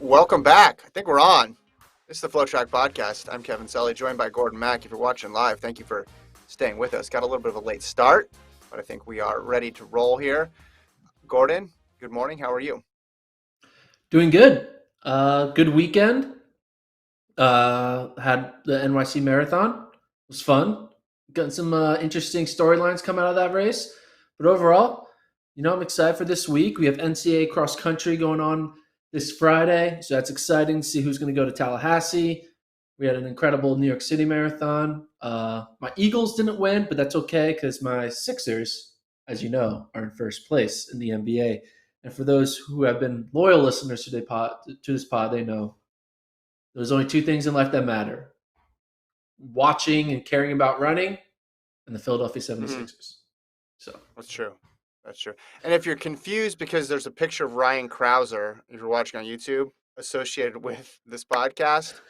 Welcome back. I think we're on. This is the FloTrack podcast. I'm Kevin Sully, joined by Gordon Mack. If you're watching live, thank you for staying with us. Got a little bit of a late start, but I think we are ready to roll here. Gordon, good morning. How are you? Doing good. Good weekend. Had the NYC Marathon. It was fun. Got some interesting storylines come out of that race. But overall, I'm excited for this week. We have NCAA cross country going on this Friday, so that's exciting to see who's going to go to Tallahassee. We had an incredible New York City Marathon. My Eagles didn't win, but that's okay because my Sixers, as you know, are in first place in the NBA. And for those who have been loyal listeners to this pod, they know there's only two things in life that matter: watching and caring about running, and the Philadelphia Mm-hmm. 76ers. So, That's true. That's true. And if you're confused because there's a picture of Ryan Krauser, if you're watching on YouTube, associated with this podcast,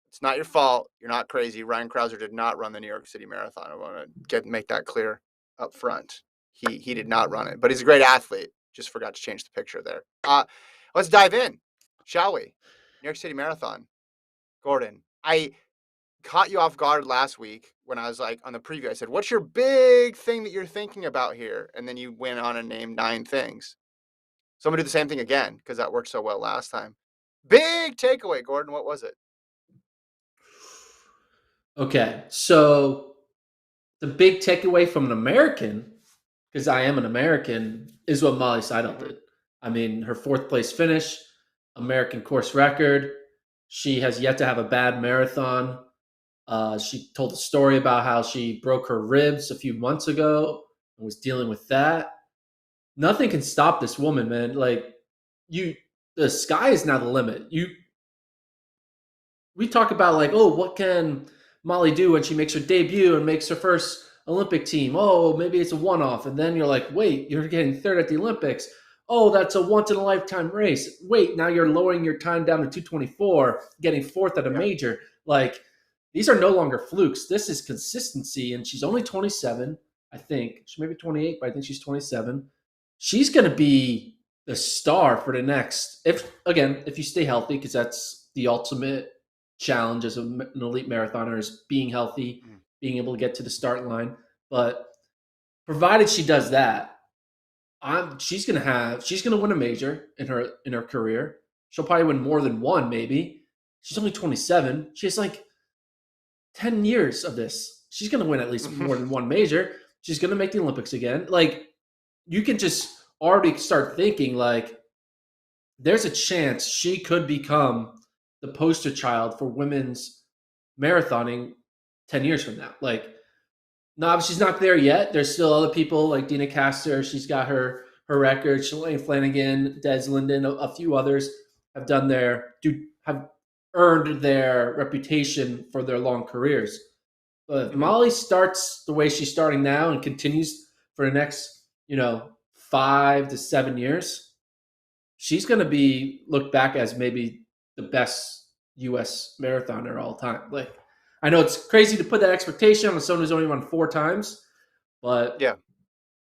it's not your fault. You're not crazy. Ryan Krauser did not run the New York City Marathon. I want to make that clear up front. He did not run it, but he's a great athlete. Just forgot to change the picture there. Let's dive in, shall we? New York City Marathon. Gordon, I caught you off guard last week when I was like on the preview. I said, "What's your big thing that you're thinking about here?" And then you went on and named 9 things. So I'm gonna do the same thing again because that worked so well last time. Big takeaway, Gordon. What was it? okay. So, the big takeaway from an American, because I am an American, is what Molly Seidel Mm-hmm. did. I mean, her fourth place finish, American course record. She has yet to have a bad marathon. She told a story about how she broke her ribs a few months ago and was dealing with that. Nothing can stop this woman, man. Like you, the sky is now the limit. We talk about like, oh, what can Molly do when she makes her debut and makes her first Olympic team? Oh, maybe it's a one-off, and then you're like, wait, you're getting third at the Olympics. Oh, that's a once in a lifetime race. Wait, now you're lowering your time down to 224, getting fourth at a Yeah. major. Like these are no longer flukes. This is consistency, and she's only 27. I think she may be 28, but I think she's 27. She's going to be the star for the next. If you stay healthy, because that's the ultimate challenge as an elite marathoner is being healthy, Mm-hmm. being able to get to the start line. But provided she does that, she's gonna win a major in her career. She'll probably win more than one, maybe. She's only 27. She has like 10 years of this. She's gonna win at least more than one major. She's gonna make the Olympics again. Like you can just already start thinking like there's a chance she could become the poster child for women's marathoning 10 years from now. Like, no, she's not there yet. There's still other people like Dina Castor. She's got her record. Shalane Flanagan, Des Linden, a few others have earned their reputation for their long careers. But if Mm-hmm. Molly starts the way she's starting now and continues for the next, 5 to 7 years, she's going to be looked back as maybe the best U.S. marathoner all time. Like, I know it's crazy to put that expectation on someone who's only run 4 times, but Yeah.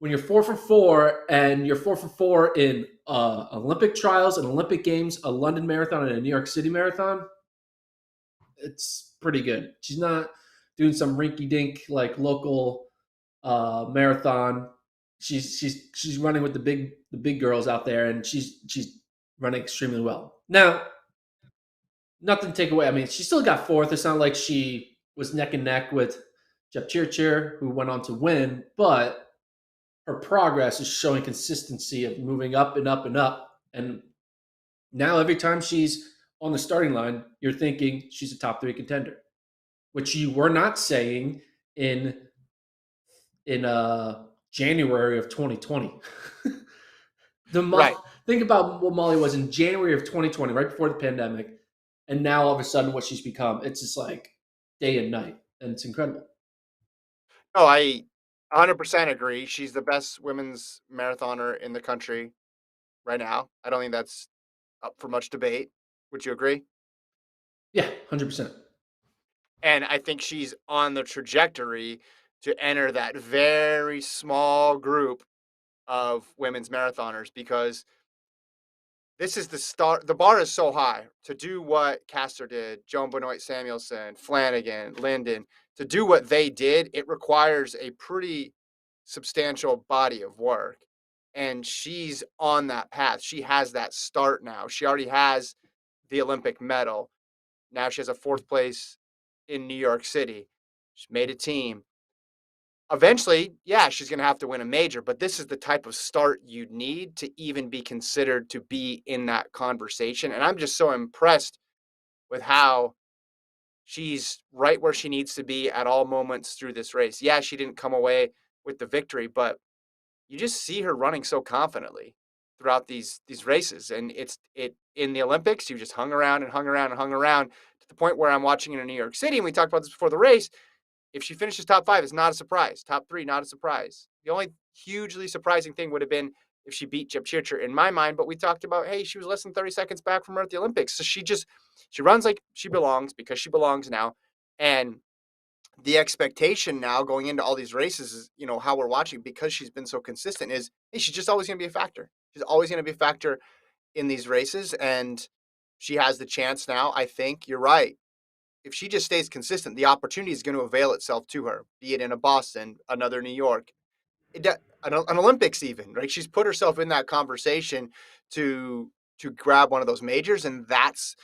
when you're 4 for 4 and you're 4 for 4 in Olympic trials and Olympic games, a London marathon and a New York City marathon, it's pretty good. She's not doing some rinky dink like local marathon. She's running with the big girls out there, and she's running extremely well. Now, nothing to take away. I mean, she still got fourth. It's not like she was neck and neck with Cheptoo, who went on to win, but her progress is showing consistency of moving up and up and up. And now every time she's on the starting line, you're thinking she's a top 3 contender, which you were not saying in January of 2020. Right. Think about what Molly was in January of 2020, right before the pandemic, and now all of a sudden what she's become. It's just like day and night, and it's incredible. Oh, I 100% agree. She's the best women's marathoner in the country right now. I don't think that's up for much debate. Would you agree? Yeah, 100%. And I think she's on the trajectory to enter that very small group of women's marathoners because this is the start. The bar is so high to do what Castor did, Joan Benoit Samuelson, Flanagan, Linden, to do what they did. It requires a pretty substantial body of work. And she's on that path. She has that start now. She already has the Olympic medal. Now she has a fourth place in New York City. She's made a team. Eventually, yeah, she's going to have to win a major, but this is the type of start you need to even be considered to be in that conversation. And I'm just so impressed with how she's right where she needs to be at all moments through this race. Yeah, she didn't come away with the victory, but you just see her running so confidently throughout these races. And it in the Olympics, you just hung around and hung around and hung around to the point where I'm watching in New York City, and we talked about this before the race. If she finishes top five, it's not a surprise. Top three, not a surprise. The only hugely surprising thing would have been if she beat Cheptoo in my mind. But we talked about, hey, she was less than 30 seconds back from her at the Olympics. So she runs like she belongs because she belongs now. And the expectation now going into all these races is, how we're watching because she's been so consistent is, hey, she's just always going to be a factor. She's always going to be a factor in these races. And she has the chance now. I think you're right. If she just stays consistent, the opportunity is going to avail itself to her, be it in a Boston, another New York, an Olympics even, right? She's put herself in that conversation to grab one of those majors, and that's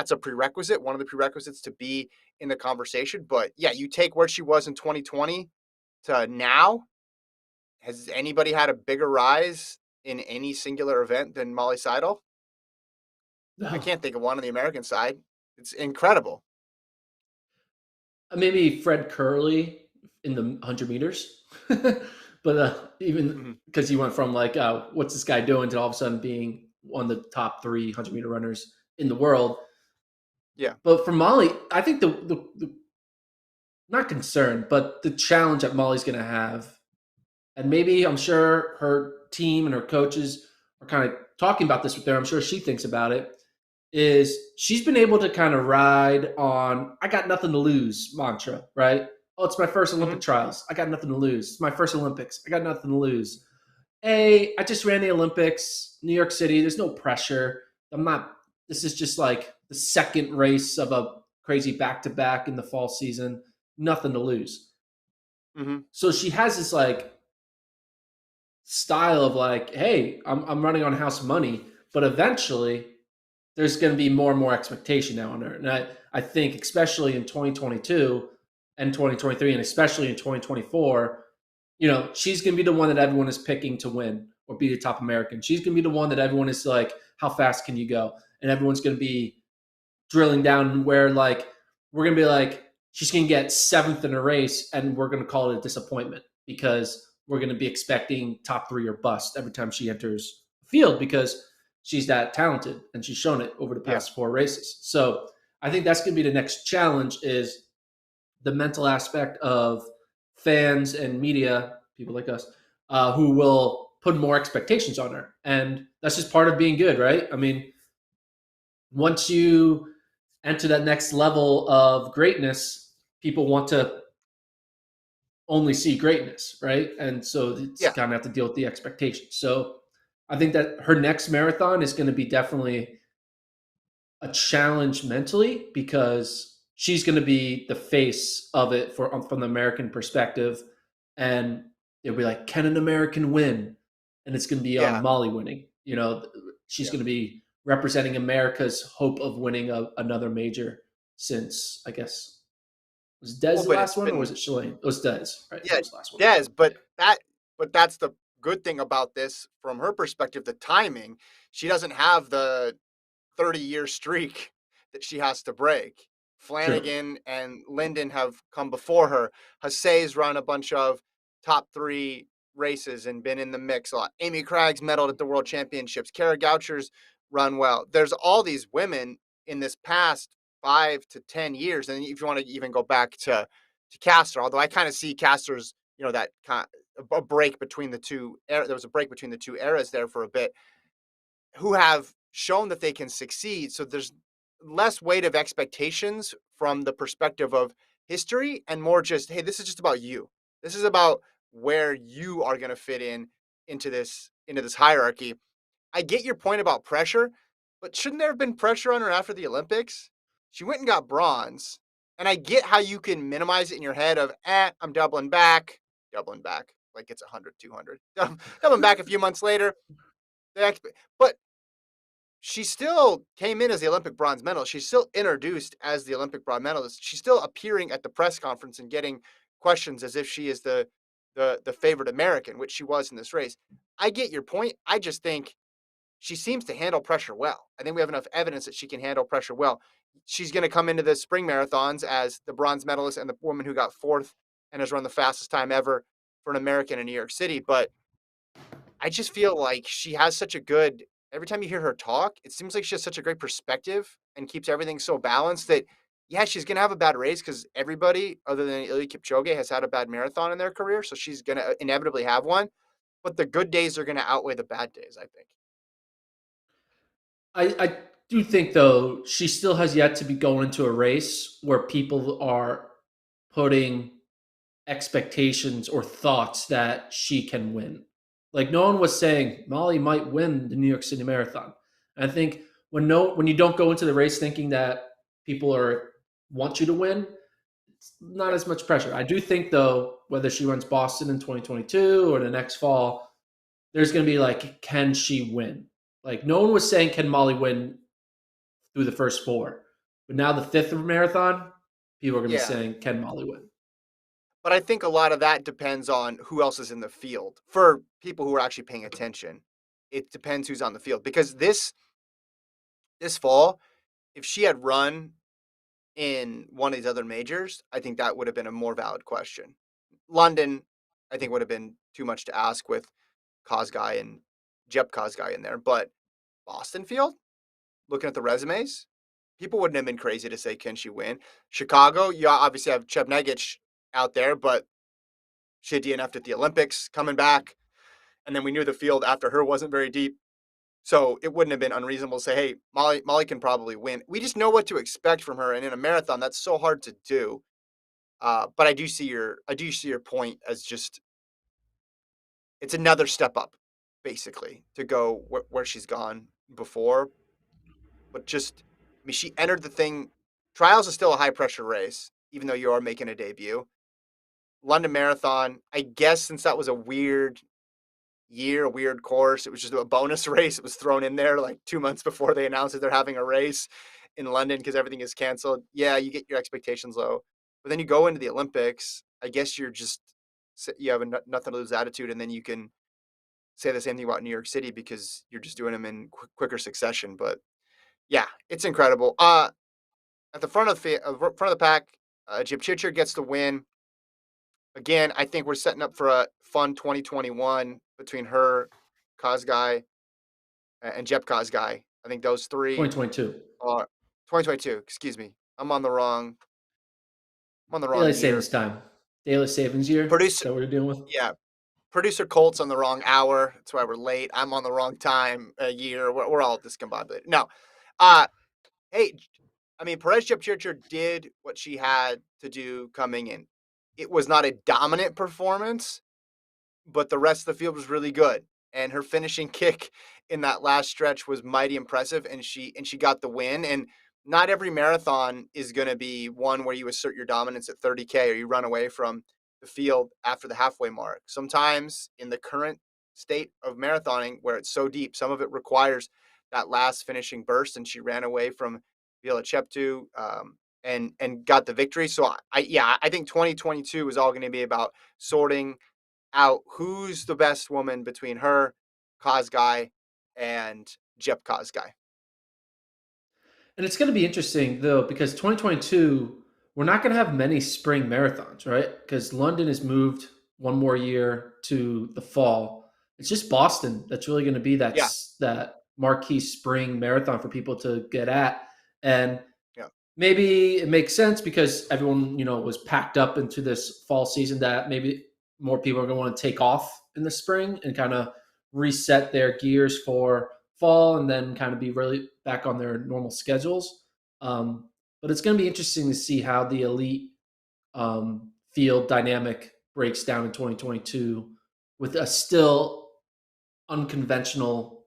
a prerequisite, one of the prerequisites to be in the conversation. But yeah, you take where she was in 2020 to now. Has anybody had a bigger rise in any singular event than Molly Seidel? I No. can't think of one on the American side. It's incredible. Maybe Fred Curley in the 100 meters. But even Mhm. because he went from like, what's this guy doing to all of a sudden being one of the top 300-meter runners in the world. Yeah. But for Molly, I think the not concerned, but the challenge that Molly's going to have, and maybe I'm sure her team and her coaches are kind of talking about this with her. I'm sure she thinks about it. Is she's been able to kind of ride on "I got nothing to lose" mantra, right? Oh, it's my first Olympic Hmm. trials. I got nothing to lose. It's my first Olympics. I got nothing to lose. Hey, I just ran the Olympics, New York City. There's no pressure. I'm not. This is just like the second race of a crazy back to back in the fall season. Nothing to lose. Hmm. So she has this like style of like, hey, I'm running on house money, but eventually there's going to be more and more expectation now on her. And I think, especially in 2022 and 2023, and especially in 2024, she's going to be the one that everyone is picking to win or be the top American. She's going to be the one that everyone is like, how fast can you go? And everyone's going to be drilling down where like we're gonna be like she's gonna get seventh in a race and we're gonna call it a disappointment because we're gonna be expecting top three or bust every time she enters the field because she's that talented and she's shown it over the Yeah. past four races. So I think that's gonna be the next challenge is the mental aspect of fans and media, people like us, who will put more expectations on her. And that's just part of being good, right? I mean, once you enter that next level of greatness, people want to only see greatness, right? And so it's Yeah. kind of have to deal with the expectations. So I think that her next marathon is going to be definitely a challenge mentally because she's going to be the face of it from the American perspective, and it'll be like, can an American win? And it's going to be on Yeah. Molly winning. She's Yeah. going to be representing America's hope of winning another major since I guess was Des Well, the but last it's one or been was it Shalane? It was Des, right? That yeah, was the last one. Des, Yeah, but that's the good thing about this from her perspective, the timing. She doesn't have the 30-year streak that she has to break. true. Flanagan and Linden have come before her. Hasay's run a bunch of top three races and been in the mix a lot. Amy Craig's medaled at the World Championships. Kara Goucher's run well. There's all these women in this past 5 to 10 years, and if you want to even go back to Castor, although I kind of see Castor's, that kind of a break between the two. There was a break between the two eras there for a bit, who have shown that they can succeed. So there's less weight of expectations from the perspective of history and more just, hey, this is just about you. This is about where you are going to fit into this hierarchy. I get your point about pressure, but shouldn't there have been pressure on her after the Olympics? She went and got bronze. And I get how you can minimize it in your head of, I'm doubling back like it's 100, 200, doubling back a few months later. But she still came in as the Olympic bronze medalist. She's still introduced as the Olympic bronze medalist. She's still appearing at the press conference and getting questions as if she is the favorite American, which she was in this race. I get your point. I just think she seems to handle pressure well. I think we have enough evidence that she can handle pressure well. She's going to come into the spring marathons as the bronze medalist and the woman who got fourth and has run the fastest time ever for an American in New York City. But I just feel like she has such a good, every time you hear her talk, it seems like she has such a great perspective and keeps everything so balanced that, yeah, she's going to have a bad race because everybody other than Ilya Kipchoge has had a bad marathon in their career. So she's going to inevitably have one. But the good days are going to outweigh the bad days, I think. I do think though she still has yet to be going into a race where people are putting expectations or thoughts that she can win. Like no one was saying Molly might win the New York City Marathon. And I think when you don't go into the race thinking that people are want you to win, it's not Yeah. as much pressure. I do think though, whether she runs Boston in 2022 or the next fall, there's going to be like, can she win? Like no one was saying, can Molly win through the first four? But now the fifth marathon, people are going to be Yeah. saying, can Molly win? But I think a lot of that depends on who else is in the field. For people who are actually paying attention, it depends who's on the field because this fall, if she had run in one of these other majors, I think that would have been a more valid question. London, I think would have been too much to ask with Kosgei and Jep Kosgei in there, but Boston field, looking at the resumes, people wouldn't have been crazy to say, can she win? Chicago, you obviously have Chepnegich out there, but she had DNF'd at the Olympics coming back. And then we knew the field after her wasn't very deep. So it wouldn't have been unreasonable to say, hey, Molly can probably win. We just know what to expect from her. And in a marathon, that's so hard to do. But I do see your point as just it's another step up, basically, to go where she's gone before. But just I mean, she entered the thing. Trials is still a high pressure race, even though you are making a debut. London Marathon, I guess since that was a weird year, a weird course. It was just a bonus race. It was thrown in there like 2 months before they announced that they're having a race in London because everything is canceled. Yeah, you get your expectations low, but then you go into the Olympics. I guess you're just you have a nothing to lose attitude, and then you can say the same thing about New York City because you're just doing them in quicker succession. But yeah, it's incredible. At the front of the pack, Chipchirchir gets the win. Again, I think we're setting up for a fun 2021 between her, Kosgei, and Jep Kosgei. I think those three 2022. are 2022. Excuse me, I'm on the wrong Daylight year. savings time. Daylight savings year. Is Producer, that what you're dealing with? yeah, producer Colt's on the wrong hour. That's why we're late. I'm on the wrong time year. We're all discombobulated. No, uh, hey, I mean Perez Jepchirchir did what she had to do coming in. It was not a dominant performance, but the rest of the field was really good. And her finishing kick in that last stretch was mighty impressive, and she got the win. And not every marathon is going to be one where you assert your dominance at 30K or you run away from the field after the halfway mark. Sometimes in the current state of marathoning, where it's so deep, some of it requires that last finishing burst, and she ran away from Viola Cheptoo and got the victory. So I think 2022 is all going to be about sorting out who's the best woman between her, Kosgei, and Jep Kosgei. And it's going to be interesting though because 2022 we're not going to have many spring marathons, right? Because London has moved one more year to the fall. It's just Boston that's really going to be Yeah, that marquee spring marathon for people to get at. And yeah, maybe it makes sense because everyone was packed up into this fall season that maybe more people are going to want to take off in the spring and kind of reset their gears for fall and then kind of be really back on their normal schedules. But it's going to be interesting to see how the elite field dynamic breaks down in 2022 with a still unconventional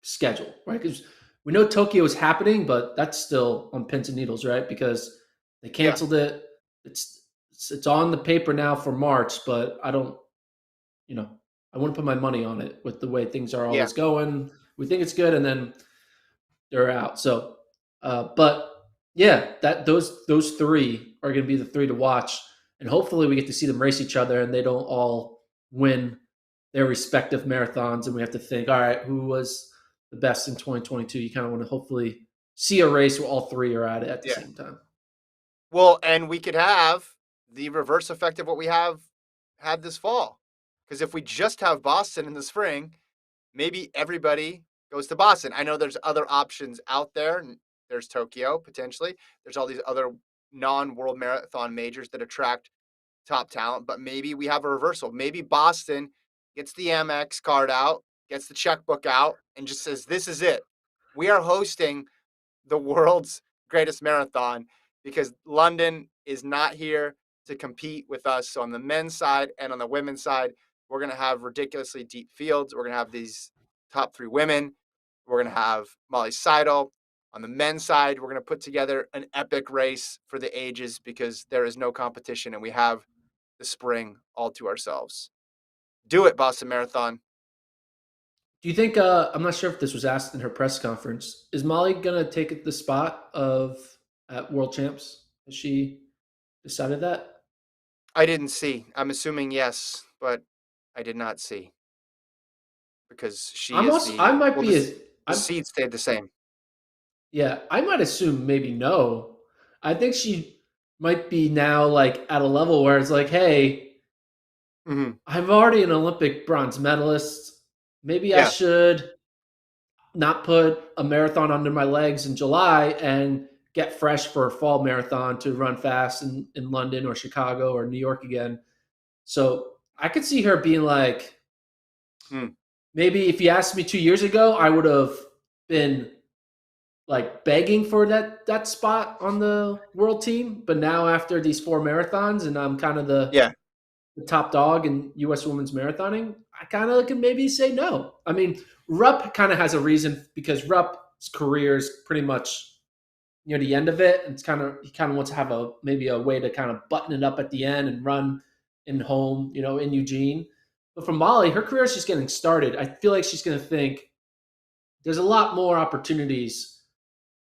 schedule, right? Because we know Tokyo is happening, but that's still on pins and needles, right? Because they Yeah, canceled it. It's on the paper now for March, but I don't, you know, I wouldn't put my money on it with the way things are yeah, always going. We think it's good, and then they're out. So, but yeah, that those three are going to be the three to watch, and hopefully we get to see them race each other, and they don't all win their respective marathons, and we have to think, all right, who was the best in 2022? You kind of want to hopefully see a race where all three are at it at the yeah. same time. Well, and we could have the reverse effect of what we have had this fall. Because if we just have Boston in the spring, maybe everybody goes to Boston. I know there's other options out there. There's Tokyo potentially. There's all these other non-world marathon majors that attract top talent, but maybe we have a reversal. Maybe Boston gets the Amex card out, gets the checkbook out, and just says, "This is it. We are hosting the world's greatest marathon because London is not here to compete with us." So on the men's side and on the women's side, we're going to have ridiculously deep fields. We're going to have these top three women. We're going to have Molly Seidel. On the men's side, we're going to put together an epic race for the ages because there is no competition and we have the spring all to ourselves. Do it, Boston Marathon. Do you think? I'm not sure if this was asked in her press conference. Is Molly gonna take the spot of at World Champs? Has she decided that? I didn't see. I'm assuming yes, but I did not see because she I'm is also. I the might well. be. A, The I'm. seed stayed the same. Yeah, I might assume maybe no. I think she might be now like at a level where it's like, hey, Hmm. I'm already an Olympic bronze medalist. Maybe I Yeah, should not put a marathon under my legs in July and get fresh for a fall marathon to run fast in London or Chicago or New York again. So I could see her being like, mm, maybe if you asked me 2 years ago, I would have been like begging for that spot on the world team. But now after these four marathons, and I'm kind of yeah. the top dog in U.S. women's marathoning, I kind of can maybe say no. I mean, Rupp kind of has a reason because Rupp's career is pretty much near the end of it. And it's kind of he kind of wants to have a maybe a way to kind of button it up at the end and run in home, in Eugene. But for Molly, her career is just getting started. I feel like she's going to think there's a lot more opportunities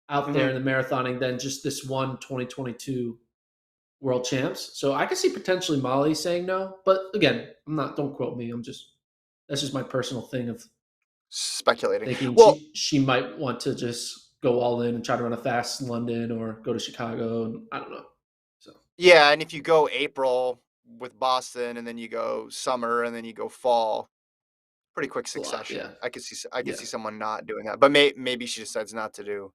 out there Hmm. in the marathoning than just this one 2022 world champs. So I could see potentially Molly saying no. But again, I'm not. Don't quote me. I'm just that's just my personal thing of Speculating. thinking Well, she might want to just go all in and try to run a fast in London or go to Chicago. And I don't know. So yeah, and if you go April with Boston, and then you go summer, and then you go fall, pretty quick it's a lot. Yeah. succession. I could see Yeah. someone not doing that, but maybe she decides not to do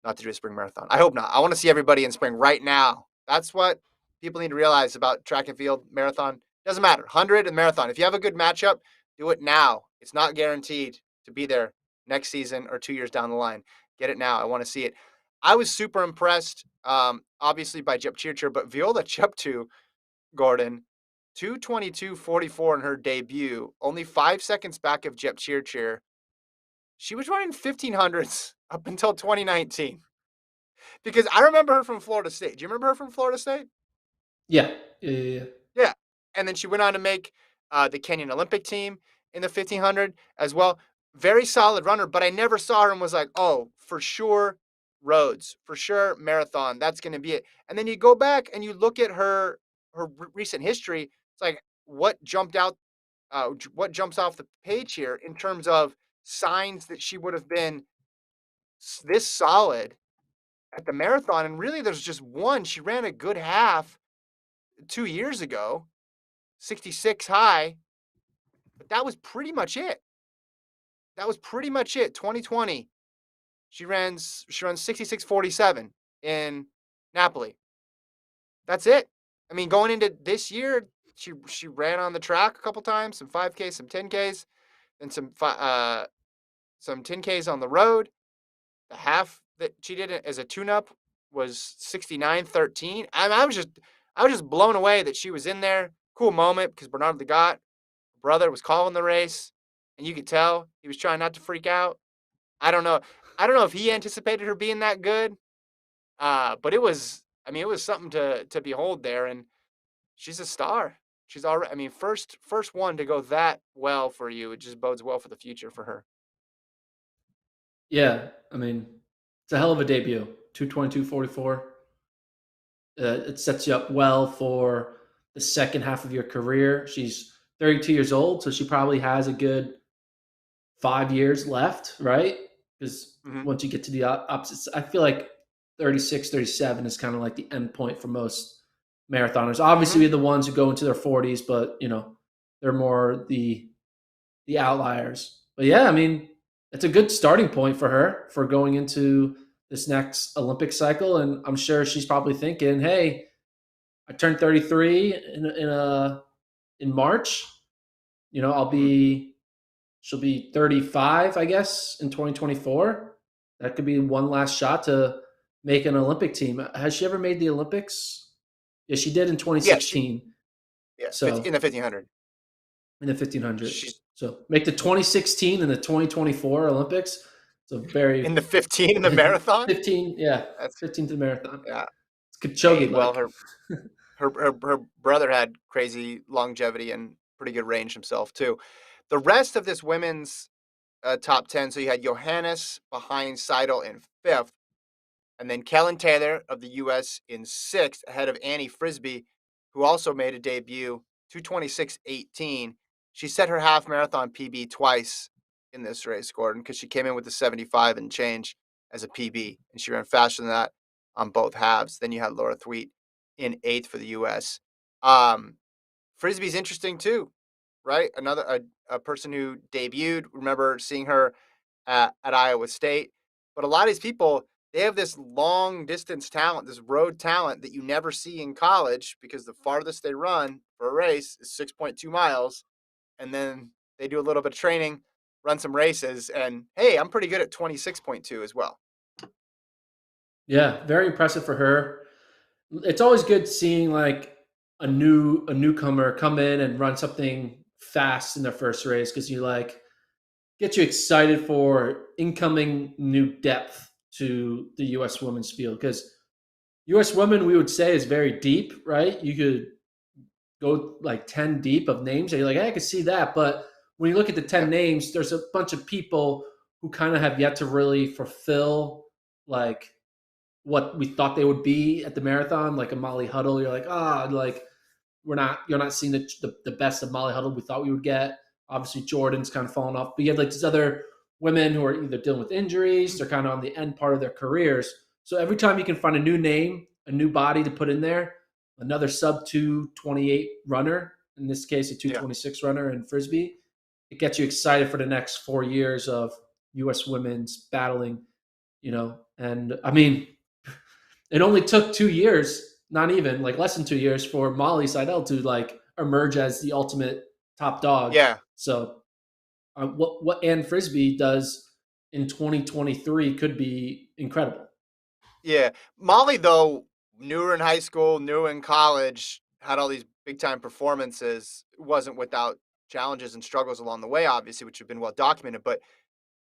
a spring marathon. I hope not. I want to see everybody in spring right now. That's what people need to realize about track and field marathon. Doesn't matter. 100 and marathon. If you have a good matchup, do it now. It's not guaranteed to be there next season or 2 years down the line. Get it now. I want to see it. I was super impressed, obviously by Cheptoo, but Viola Cheptoo, Gordon, 2:22:44 in her debut, only 5 seconds back of Cheptoo. She was running 1500s up until 2019. Because I remember her from Florida State. Do you remember her from Florida State? Yeah. Yeah. Yeah. Yeah. Yeah. And then she went on to make the Kenyan Olympic team in the 1500 as well. Very solid runner, but I never saw her and was like, oh, for sure, roads, for sure, marathon. That's going to be it. And then you go back and you look at her recent history. It's like what jumped out, what jumps off the page here in terms of signs that she would have been this solid at the marathon. And really, there's just one. She ran a good half 2 years ago, 66 high, but that was pretty much it. That was pretty much it. 2020, she runs 66:47 in Napoli. That's it. I mean, going into this year, she ran on the track a couple times, some 5Ks, some 10Ks, and some 10Ks on the road. The half that she did as a tune-up was 69:13. I was just blown away that she was in there. Cool moment because Bernard Lagat, brother, was calling the race, and you could tell he was trying not to freak out. I don't know. I don't know if he anticipated her being that good, but it was. I mean, it was something to behold there, and she's a star. She's already. I mean, first one to go that well for you. It just bodes well for the future for her. Yeah, I mean, it's a hell of a debut. 222.44. It sets you up well for the second half of your career. She's 32 years old, so she probably has a good 5 years left, right? Because Hmm. once you get to the opposites, I feel like 36, 37 is kind of like the end point for most marathoners. Obviously, we Hmm. have the ones who go into their 40s, but they're more the outliers. But yeah, I mean, it's a good starting point for her for going into this next Olympic cycle, and I'm sure she's probably thinking, "Hey, I turned 33 in March. I'll Hmm. be she'll be 35, I guess, in 2024. That could be one last shot to make an Olympic team. Has she ever made the Olympics? Yeah, she did in Yeah, she 2016. yeah 50, in So the 1500. in the 1500. She's So make the 2016 and the 2024 Olympics. It's a in very the 15 in the marathon. 15, yeah, That's 15 to the marathon. yeah. It's Hey, Kipchoge well, like. her brother had crazy longevity and pretty good range himself too. The rest of this women's top 10. So you had Johannes behind Seidel in fifth, and then Kellen Taylor of the U.S. in sixth, ahead of Annie Frisbee, who also made a debut, 226.18. She set her half marathon PB twice in this race, Gordon, because she came in with the 75 and change as a PB, and she ran faster than that on both halves. Then you had Laura Thweet in eighth for the U.S. Um, Frisbee's interesting too, right? A person who debuted. Remember seeing her at Iowa State. But a lot of these people, they have this long distance talent, this road talent that you never see in college because the farthest they run for a race is 6.2 miles. And then they do a little bit of training, run some races, and hey, I'm pretty good at 26.2 as well. Yeah, very impressive for her. It's always good seeing like a newcomer come in and run something fast in their first race because you like get you excited for incoming new depth to the U.S. women's field because U.S. women we would say is very deep, right? You could go like 10 deep of names and you're like, hey, I can see that. But when you look at the 10 Yeah, names, there's a bunch of people who kind of have yet to really fulfill like what we thought they would be at the marathon, like a Molly Huddle. You're like, like you're not seeing the best of Molly Huddle we thought we would get. Obviously, Jordan's kind of fallen off, but you have like these other women who are either dealing with injuries, they're kind of on the end part of their careers. So every time you can find a new name, a new body to put in there, another sub 228 runner, in this case, a yeah, 226 runner in Frisbee, it gets you excited for the next 4 years of U.S. women's battling, And I mean, it only took 2 years, not even like less than 2 years, for Molly Seidel to like emerge as the ultimate top dog. yeah, So what Ann Frisbee does in 2023 could be incredible. yeah. Molly, though, newer in high school, newer in college, had all these big time performances. Wasn't without challenges and struggles along the way, obviously, which have been well documented. But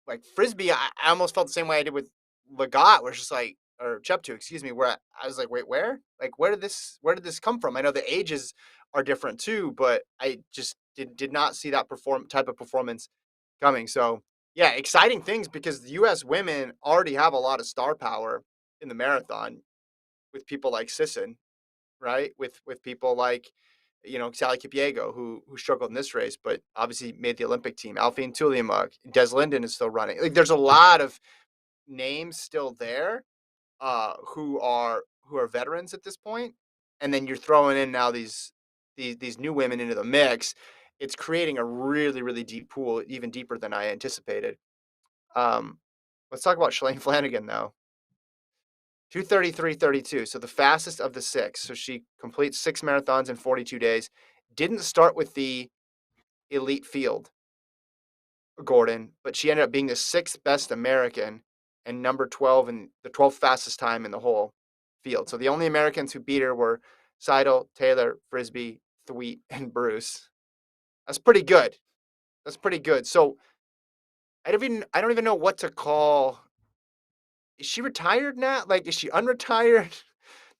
like Frisbee, I almost felt the same way I did with Legat, where it's just like, or Cheptoo, excuse me, where I was like, wait, where? Like, where did this come from? I know the ages are different too, but I just did not see that type of performance coming. So yeah, exciting things because the U.S. women already have a lot of star power in the marathon with people like Sisson, right? With people like Sally Kipyego, who struggled in this race, but obviously made the Olympic team. Alfine Tuliamuk, Des Linden is still running. Like there's a lot of names still there who are veterans at this point, and then you're throwing in now these new women into the mix. It's creating a really really deep pool, even deeper than I anticipated. Um, let's talk about Shalane Flanagan though. 2:33:32, so the fastest of the six. So she completes six marathons in 42 days. Didn't start with the elite field, Gordon, but she ended up being the sixth best American and number 12 and the 12th fastest time in the whole field. So the only Americans who beat her were Seidel, Taylor, Frisbee, Thweet, and Bruce. That's pretty good. That's pretty good. So I don't even know what to call. Is she retired now? Like, is she unretired?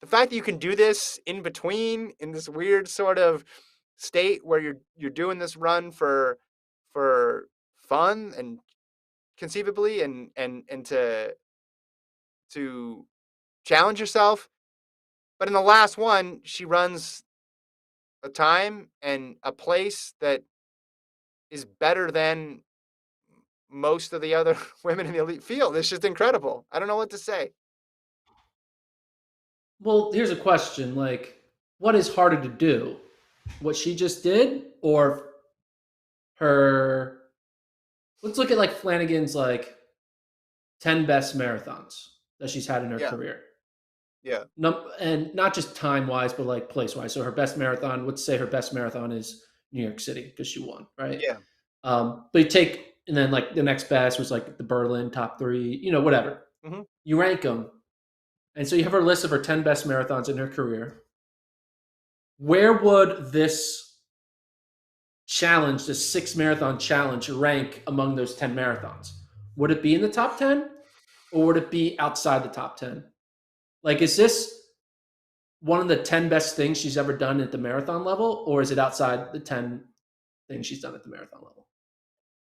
The fact that you can do this in between in this weird sort of state where you're doing this run for fun and conceivably and to challenge yourself. But in the last one, she runs a time and a place that is better than most of the other women in the elite field. It's just incredible. I don't know what to say. Well, here's a question: like, what is harder to do, what she just did, or her? Let's look at like Flanagan's like 10 best marathons that she's had in her Yeah, career. yeah, And not just time wise, but like place wise. So her best marathon, let's say her best marathon is New York City because she won, right? yeah. But you take, and then like the next best was like the Berlin top three, whatever. Hmm. You rank them. And so you have her list of her 10 best marathons in her career. Where would this challenge, this 6 marathon challenge, rank among those 10 marathons? Would it be in the top 10 or would it be outside the top 10? Like, is this one of the 10 best things she's ever done at the marathon level, or is it outside the 10 things she's done at the marathon level?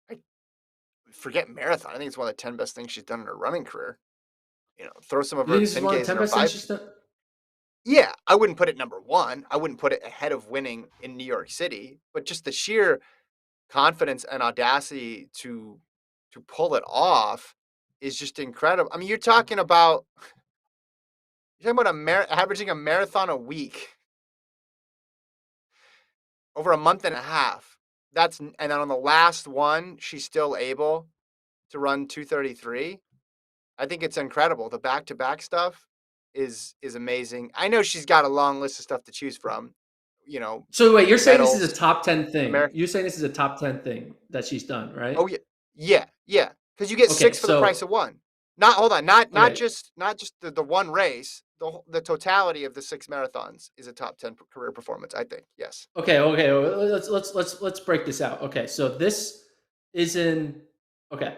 I forget marathon. I think it's one of the 10 best things she's done in her running career. Throw some of You her think this is one of the 10Ks 10 and her best things 5. she's done? Yeah, I wouldn't put it number one. I wouldn't put it ahead of winning in New York City, but just the sheer confidence and audacity to pull it off is just incredible. I mean, you're talking about averaging a marathon a week over a month and a half. And then on the last one, she's still able to run 2:33. I think it's incredible. The back-to-back stuff is amazing. I know she's got a long list of stuff to choose from, you know, So wait, you're saying this is a medals, top 10 thing. American. You're saying this is a top 10 thing that she's done, right? Oh yeah, yeah, yeah. Because you get Okay, six for the price so of one. Not hold on, not okay, just the one race. The totality of the 6 marathons is a top 10 career performance. I think yes. okay. Let's break this out. Okay, so this is in okay.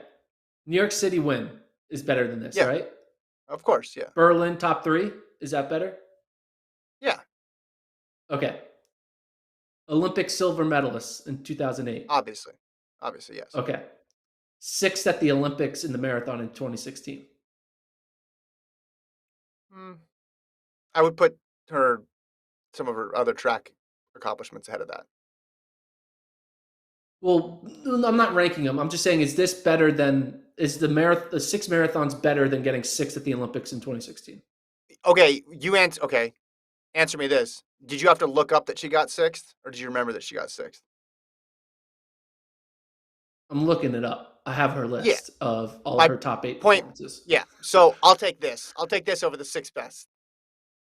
New York City win is better than this, Yeah, right? of course. Yeah, Berlin top 3, is that better? yeah. Okay. Olympic silver medalist in 2008. Obviously, obviously yes. Okay. 6th at the Olympics in the marathon in 2016. Mm, I would put her some of her other track accomplishments ahead of that. Well, I'm not ranking them. I'm just saying, is this better than is the 6 marathons better than getting 6th at the Olympics in 2016? Okay, Okay, answer me this: did you have to look up that she got sixth, or did you remember that she got sixth? I'm looking it up. I have her Yeah, list of all of my her top 8 point. performances. Yeah, so I'll take this. I'll take this over the sixth best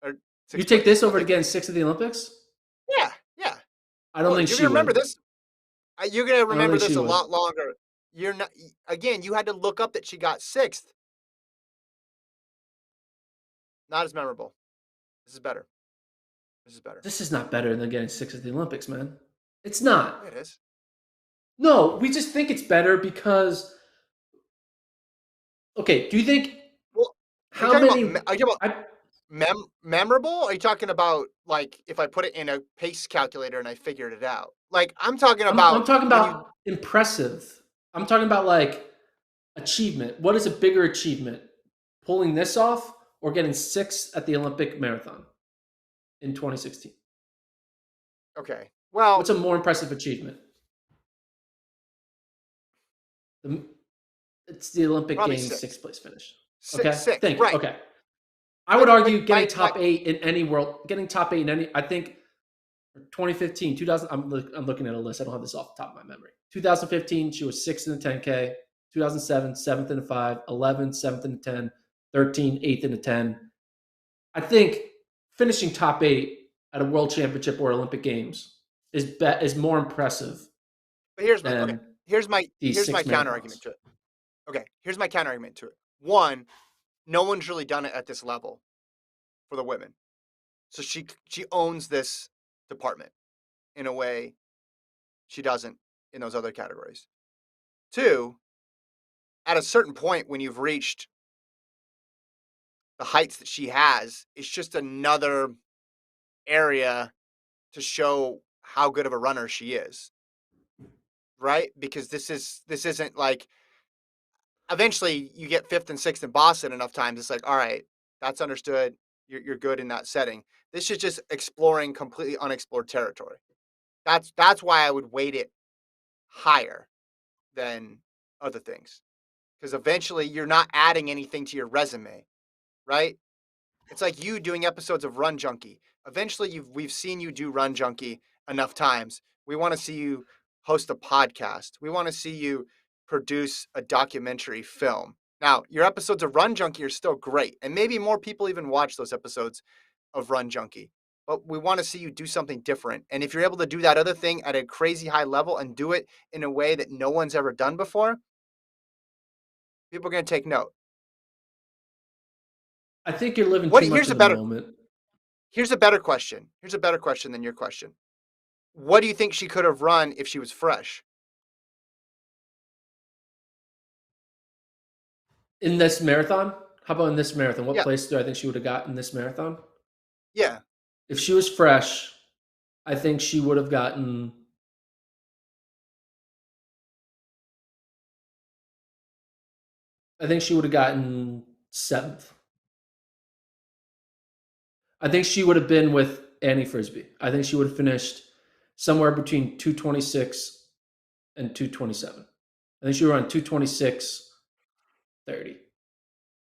or You sixth take place. this I'll over take getting this. 6th at the Olympics? Yeah, yeah. I don't Well, think you're she gonna remember would. this. You're gonna I don't remember think this she a would. lot longer. You're not. Again, you had to look up that she got sixth. Not as memorable. This is better. This is better. This is not better than getting 6th at the Olympics, man. It's Yeah, not. it is. No, we just think it's better because okay, do you think Well, are you how talking about? many Are you talking about I memorable? Or are you talking about like if I put it in a pace calculator and I figured it out? Like I'm talking I'm about talking when you. about impressive. I'm talking about like achievement. What is a bigger achievement? Pulling this off or getting 6th at the Olympic marathon in 2016? Okay. What's Well, a more impressive achievement? The, it's the Olympic probably Games six. 6th place finish. Six. Okay, Six. thank you. Right. Okay, I would But argue getting my top 8 in any world, getting top 8 in any. I think 2015, 2000. I'm looking at a list. I don't have this off the top of my memory. 2015, she was 6th in the 10K. 2007, 7th in the 5. 11, 7th in the 10. 13, 8th in the 10. I think finishing top 8 at a world championship or Olympic Games is more impressive But here's my okay. than Here's my these here's my six counter marathons. argument to it. Okay. Here's my counter argument to it. One, no one's really done it at this level for the women. So she owns this department in a way she doesn't in those other categories. Two, at a certain point when you've reached the heights that she has, it's just another area to show how good of a runner she is, right? Because this isn't like eventually you get fifth and sixth in Boston enough times. It's like, all right, that's understood. You're good in that setting. This is just exploring completely unexplored territory. That's why I would weight it higher than other things because eventually you're not adding anything to your resume, right? It's like you doing episodes of Run Junkie. Eventually, we've seen you do Run Junkie enough times. We want to see you host a podcast. We want to see you produce a documentary film. Now, your episodes of Run Junkie are still great, and maybe more people even watch those episodes of Run Junkie. But we want to see you do something different. And if you're able to do that other thing at a crazy high level and do it in a way that no one's ever done before, people are going to take note. I think you're living What? too much in the moment. Here's a better question. Here's a better question than your question. What do you think she could have run if she was fresh? In this marathon? How about in this marathon? What Yeah, place do I think she would have got in this marathon? yeah, If she was fresh, I think she would have gotten. I think she would have gotten seventh. I think she would have been with Annie Frisbee. I think she would have finished somewhere between 226 and 227. I think she would run 226.30.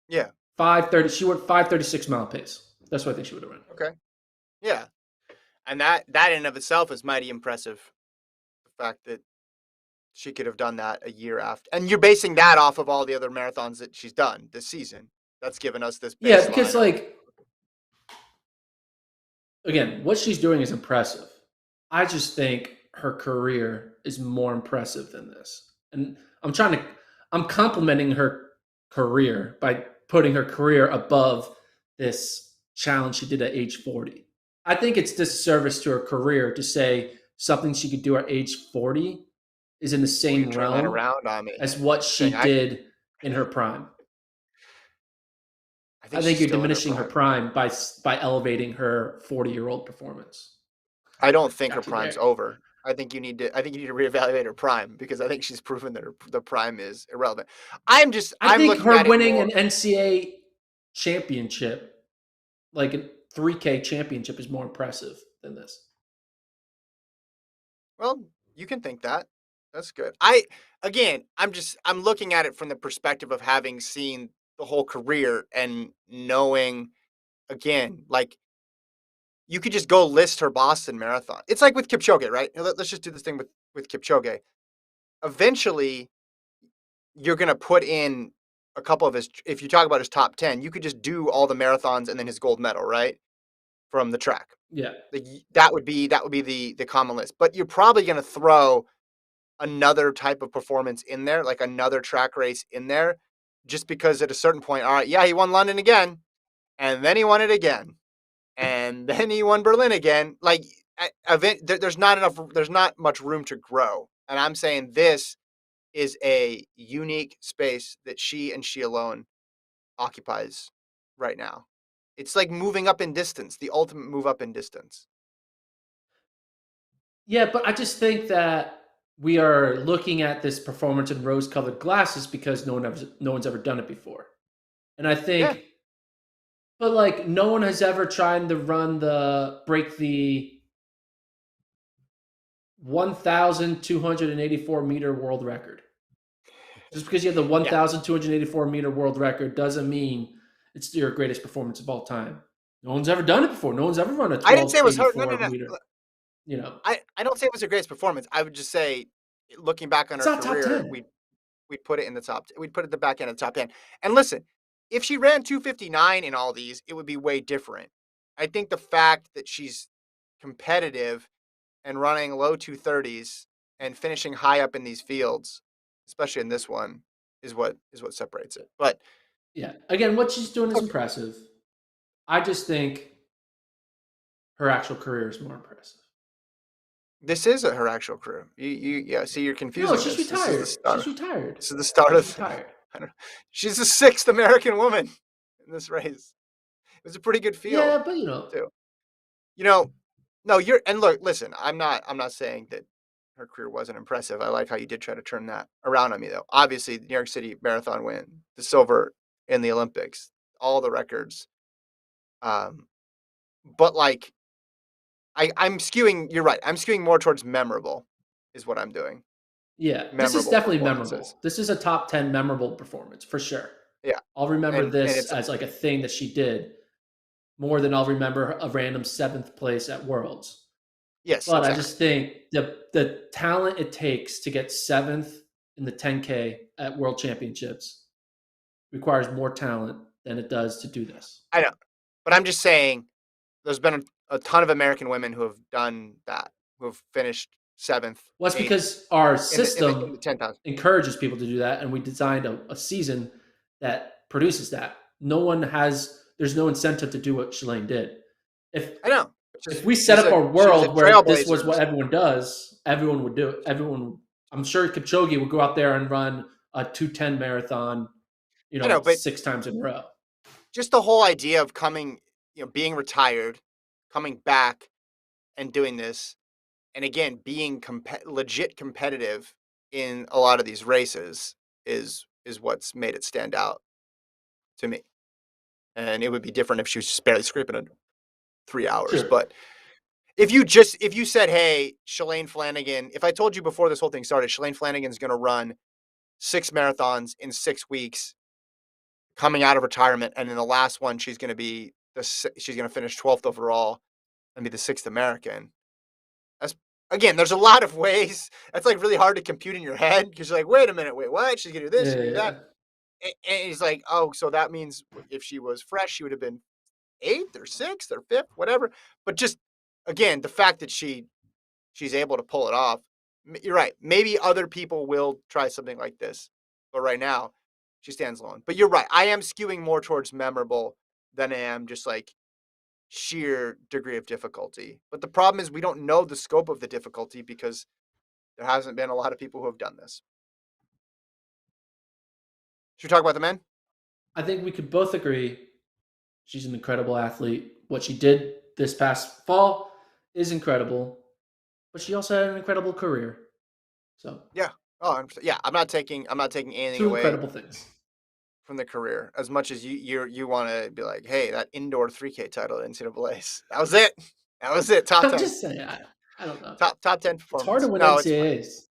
yeah. 530. She went 5:36 mile pace. That's what I think she would have run. Okay, yeah. And that in and of itself is mighty impressive. The fact that she could have done that a year after, and you're basing that off of all the other marathons that she's done this season. That's given us this Yeah, because baseline of like again, what she's doing is impressive. I just think her career is more impressive than this. And I'm complimenting her career by putting her career above this challenge she did at age 40. I think it's disservice to her career to say something she could do at age 40 is in the well, you're same turning that realm around on me. as what You're she saying did in her prime. I I think think she's you're still in her diminishing her prime. prime by elevating her 40-year-old performance. I don't think her Got you prime's there. over. I think you need to reevaluate her prime because I think she's proven that the prime is irrelevant. I I'm think looking her at it winning more. an NCAA championship, like a 3K championship, is more impressive than this. Well, you can think that. That's good. I'm looking at it from the perspective of having seen the whole career and knowing again, like you could just go list her Boston Marathon. It's like with Kipchoge, right? Let's just do this thing with Kipchoge. Eventually, you're going to put in a couple of his. If you talk about his top 10, you could just do all the marathons and then his gold medal, right, from the track. Yeah. That would be the common list. But you're probably going to throw another type of performance in there, like another track race in there, just because at a certain point, all right, yeah, he won London again, and then he won it again, and then he won Berlin again. Like event, there's not much room to grow. And I'm saying this is a unique space that she and she alone occupies right now. It's like moving up in distance, the ultimate move up in distance. Yeah, but I just think that we are looking at this performance in rose-colored glasses because no one's ever done it before. And I Yeah, think, but like no one has ever tried to break the 1,284-meter world record. Just because you have the yeah. 1,284-meter world record doesn't mean it's your greatest performance of all time. No one's ever done it before. No one's ever run a I didn't say it was her. No, no, 1284 no. meter. You know, I don't say it was her greatest performance. I would just say, looking back on it's her not top career, 10. we'd put it in the top. We'd put it at the back end of the top 10. And listen, if she ran 259 in all these, it would be way different. I think the fact that she's competitive and running low 230s and finishing high up in these fields, especially in this one, is what separates it. But Yeah. Again, what she's doing is okay, impressive. I just think her actual career is more impressive. this is her actual career. You yeah. See, you're No, confusing she's this. This is the retired. start. She's retired. This is the start She's of retired. I don't know. She's the sixth American woman in this race. It was a pretty good field Yeah, but too. You know, no, you're and look, listen, I'm not saying that her career wasn't impressive. I like how you did try to turn that around on me though. Obviously, the New York City Marathon win, the silver in the Olympics, all the records. Um, but like I'm skewing, you're right. I'm skewing more towards memorable is what I'm doing. yeah, this is Memorable definitely performances. memorable. This is a top 10 memorable performance for sure. Yeah. I'll remember And this it's as like a thing that she did more than I'll remember a random seventh place at Worlds. yes, But I exactly. just think the talent it takes to get seventh in the 10K at World Championships requires more talent than it does to do this. I know. But I'm just saying there's been a ton of American women who have done that, who have finished seventh, Well, it's eighth because our in system the 10,000. encourages people to do that, and we designed a season that produces that. No one has. There's no incentive to do what Shalane did. If I know. It's if just we set up a she was a world where this was trailblazer. what everyone does, everyone would do it. Everyone, I'm sure Kipchoge would go out there and run a 2:10 marathon, I know, but 6 times in a row. just the whole idea of coming, being retired, coming back and doing this, and again being legit competitive in a lot of these races is what's made it stand out to me. And it would be different if she was just barely scraping under 3 hours. Sure. But if you said, hey, Shalane Flanagan, if I told you before this whole thing started, Shalane Flanagan's going to run 6 marathons in 6 weeks, coming out of retirement, and in the last one she's going to be she's going to finish 12th overall and be the sixth American. That's again, there's a lot of ways. That's like really hard to compute in your head because you're like, wait a minute, wait, what? She's gonna do this, she's gonna do that. Yeah. And he's like, oh, so that means if she was fresh, she would have been eighth or sixth or fifth, whatever. But just again, the fact that she's able to pull it off, you're right. Maybe other people will try something like this, but right now she stands alone. But you're right. I am skewing more towards memorable than I am just like sheer degree of difficulty. But the problem is we don't know the scope of the difficulty because there hasn't been a lot of people who have done this. Should we talk about the men? I think we could both agree she's an incredible athlete. What she did this past fall is incredible, but she also had an incredible career. So, Yeah. Oh, yeah. I'm not taking anything two away incredible things. from the career as much as you want to be like, hey, that indoor 3K title at NCAA's. That was it. That was it. Top I'm 10. just saying, I don't know. Top 10 It's hard to performance. win No, it's fine. NCAAs.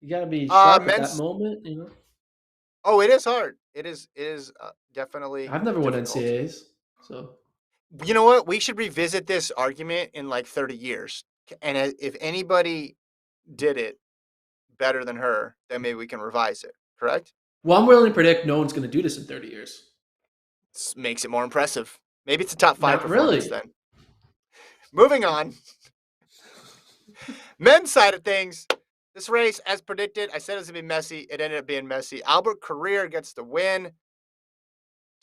You got to be sharp at that Men's. moment. Oh, it is hard. It is definitely I've never won difficult. NCAAs, so You know what? We should revisit this argument in like 30 years. And if anybody did it better than her, then maybe we can revise it. Correct? well, I'm willing to predict no one's going to do this in 30 years. Makes it more impressive. Maybe it's a top five Not performance really. then. Moving on. Men's side of things. This race, as predicted, I said it was going to be messy. It ended up being messy. Albert Career gets the win.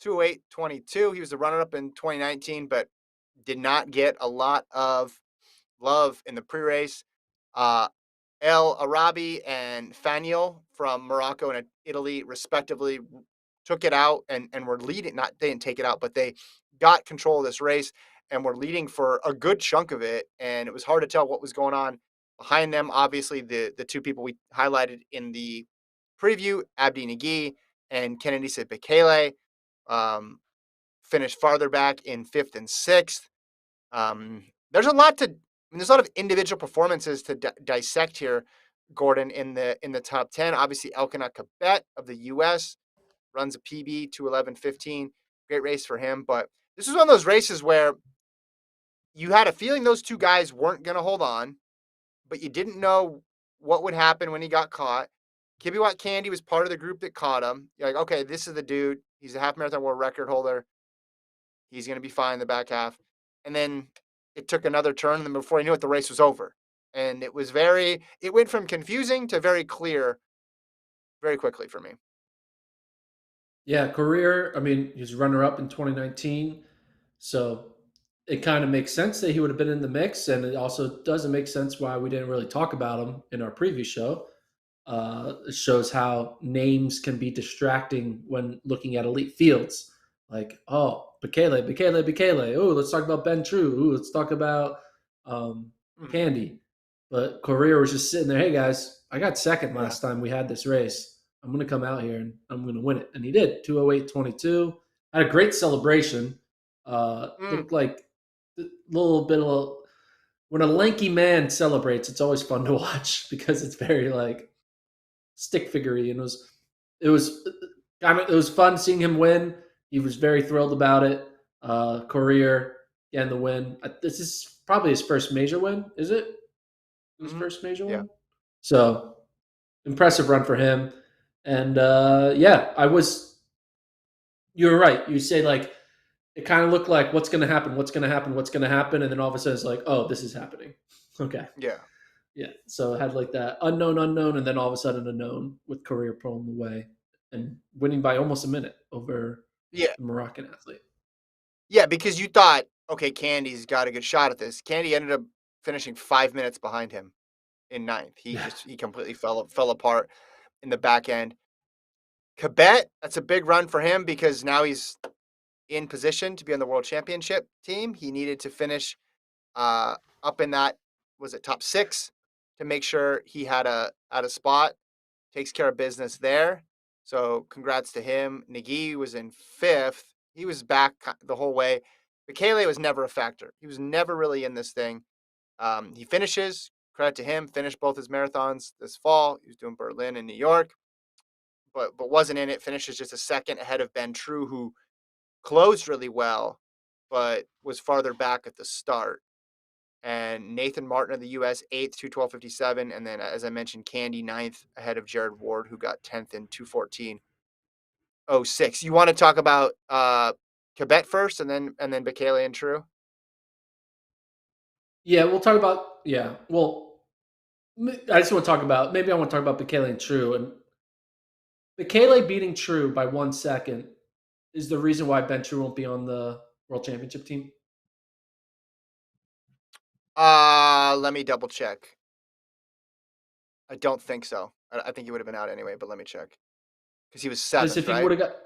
2:08:22. He was the runner up in 2019, but did not get a lot of love in the pre-race. Uh, El Arabi and Faniel from Morocco and Italy, respectively, took it out and were leading. Not they didn't take it out, but they got control of this race and were leading for a good chunk of it. And it was hard to tell what was going on behind them. Obviously, the two people we highlighted in the preview, Abdi Nagy and Kennedy Bekele, um, finished farther back in fifth and sixth. There's a lot to. I mean, there's a lot of individual performances to dissect here. Gordon in the top 10. Obviously, Elkanah Kabet of the U.S. runs a PB 2:11:15. Great race for him. But this was one of those races where you had a feeling those two guys weren't going to hold on, but you didn't know what would happen when he got caught. Kibiwat Candy was part of the group that caught him. You're like, okay, this is the dude. He's a half marathon world record holder. He's going to be fine in the back half. And then it took another turn, and then before you knew it, the race was over. And it went from confusing to very clear very quickly for me. Yeah, career. I mean, he was runner up in 2019, so it kind of makes sense that he would have been in the mix, and it also doesn't make sense why we didn't really talk about him in our preview show. shows how names can be distracting when looking at elite fields. Like, oh, Bekele. Oh, let's talk about Ben True. Ooh, let's talk about um, Mhm. Candy. But Correa was just sitting there. Hey guys, I got second Yeah. last time we had this race. I'm going to come out here and I'm going to win it, and he did. 2:08:22. Had a great celebration. Mm. Looked like a little bit of when a lanky man celebrates. It's always fun to watch because it's very like stick figurey, and it was it was fun seeing him win. He was very thrilled about it. Career and the win. This is probably his first major win. Is it his Mhm. first major Yeah. win? So impressive run for him. And yeah, I was. You were right. You say like it kind of looked like what's going to happen, what's going to happen, what's going to happen, and then all of a sudden it's like, oh, this is happening. Okay. Yeah. Yeah. So it had like that unknown, and then all of a sudden a known with career pulling the way and winning by almost a minute over Yeah. the Moroccan athlete. Yeah, because you thought, okay, Candy's got a good shot at this. Candy ended up finishing 5 minutes behind him in ninth. Yeah. He completely fell apart in the back end. Quebec, that's a big run for him because now he's in position to be on the world championship team. He needed to finish uh, up in that was it top six to make sure he had a spot. Takes care of business there. So congrats to him. Nagy was in fifth. He was back the whole way. Michele was never a factor. He was never really in this thing. He finishes. Credit to him. Finished both his marathons this fall. He was doing Berlin and New York, but wasn't in it. Finishes just a second ahead of Ben True, who closed really well, but was farther back at the start. And Nathan Martin of the U.S. eighth, 2:12:57, and then as I mentioned, Candy ninth ahead of Jared Ward, who got 10th in 2:14:06. You want to talk about Quebec first, and then Bekele and True? Yeah, we'll talk about yeah. Well, I just want to talk about maybe I want to talk about Bekele and True, and Bekele beating True by 1 second is the reason why Ben True won't be on the World Championship team. Let me double check. I don't think so. I think he would have been out anyway, but let me check because he was Because seventh, if he right? would have got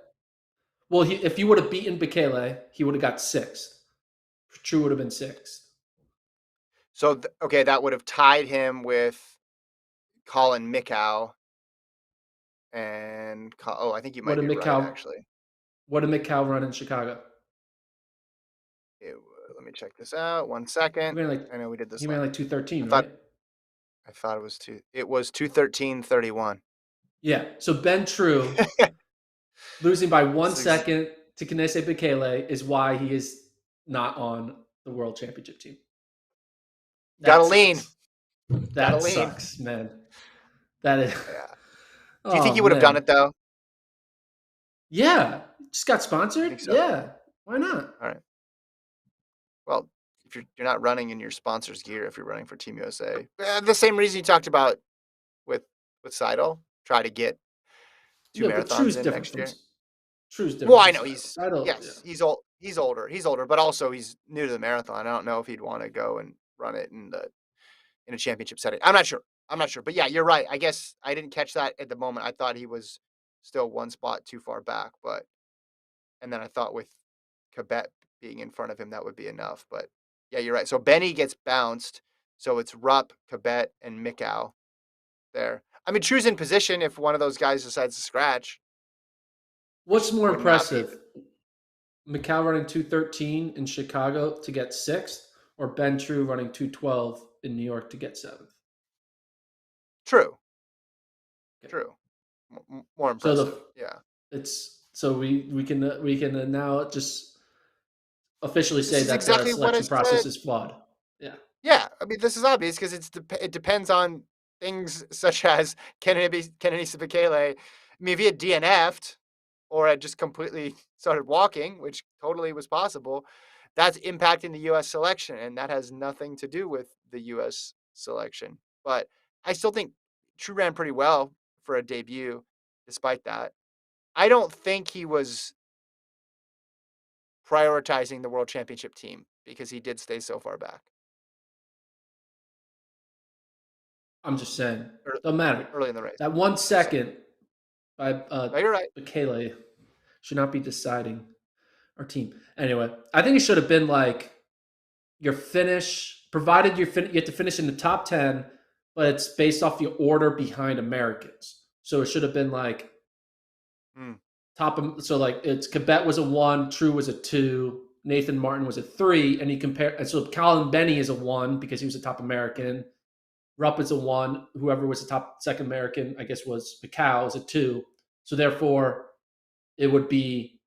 if he would have beaten Bekele, he would have got sixth. True would have been sixth. So okay, that would have tied him with Colin Mickow and oh, I think you What might did be right McCall actually. What did McCall run in Chicago? Let me check this out. One He second. ran like I know we did this. he ran like 2:13, I thought right? I thought it was two. It was 2:13:31. Yeah. So Ben True losing by one This is second to Kenese Bekele is why he is not on the World Championship team. gotta That lean. sucks. Gotta That lean. sucks, man. That is. Yeah. Do you think Oh he would have done man. it though? Yeah. Just got You sponsored. think so? Yeah. Why not? All right. Well, if you're not running in your sponsor's gear, if you're running for Team USA, the same reason you talked about with Seidel, try to get two Yeah, but marathons True's in different next from year. True's Well, different I from know Seidel. he's Seidel, yeah. yes, he's old. He's older, but also he's new to the marathon. I don't know if he'd want to go and run it in a championship setting. I'm not sure. I'm not sure. But yeah, you're right. I guess I didn't catch that at the moment. I thought he was still one spot too far back, but and then I thought with Quebec being in front of him that would be enough. But yeah, you're right. So Benny gets bounced. So it's Rupp, Quebec, and Mikow there. I mean, True's in position if one of those guys decides to scratch, What's which more would not be. impressive? McCall running 2:13 in Chicago to get sixth, or Ben True running 2:12 in New York to get seventh? True. Okay. True. More So impressive. Yeah. it's so we can now just officially This say is that the exactly what I selection process said. is flawed. Yeah. Yeah, I mean, this is obvious because it depends on things such as Kennedy Sibikele. I mean, if he had DNF'd or had just completely started walking, which totally was possible, that's impacting the U.S. selection, and that has nothing to do with the U.S. selection. But I still think True ran pretty well for a debut, despite that. I don't think he was prioritizing the World Championship team because he did stay so far back. I'm just saying. ear- Doesn't matter. early in the race. That one Just saying. second by No, you're right. Michele should not be deciding our team. Anyway, I think it should have been like your finish, provided you have to finish in the top 10, but it's based off the order behind Americans. So it should have been like Mm, so like it's Quebec was a 1, True was a 2, Nathan Martin was a 3, and you compare, and so Colin Benny is a 1 because he was a top American. Rupp is a 1. Whoever was the top second American, I guess, was Macau, is a 2. So therefore, it would be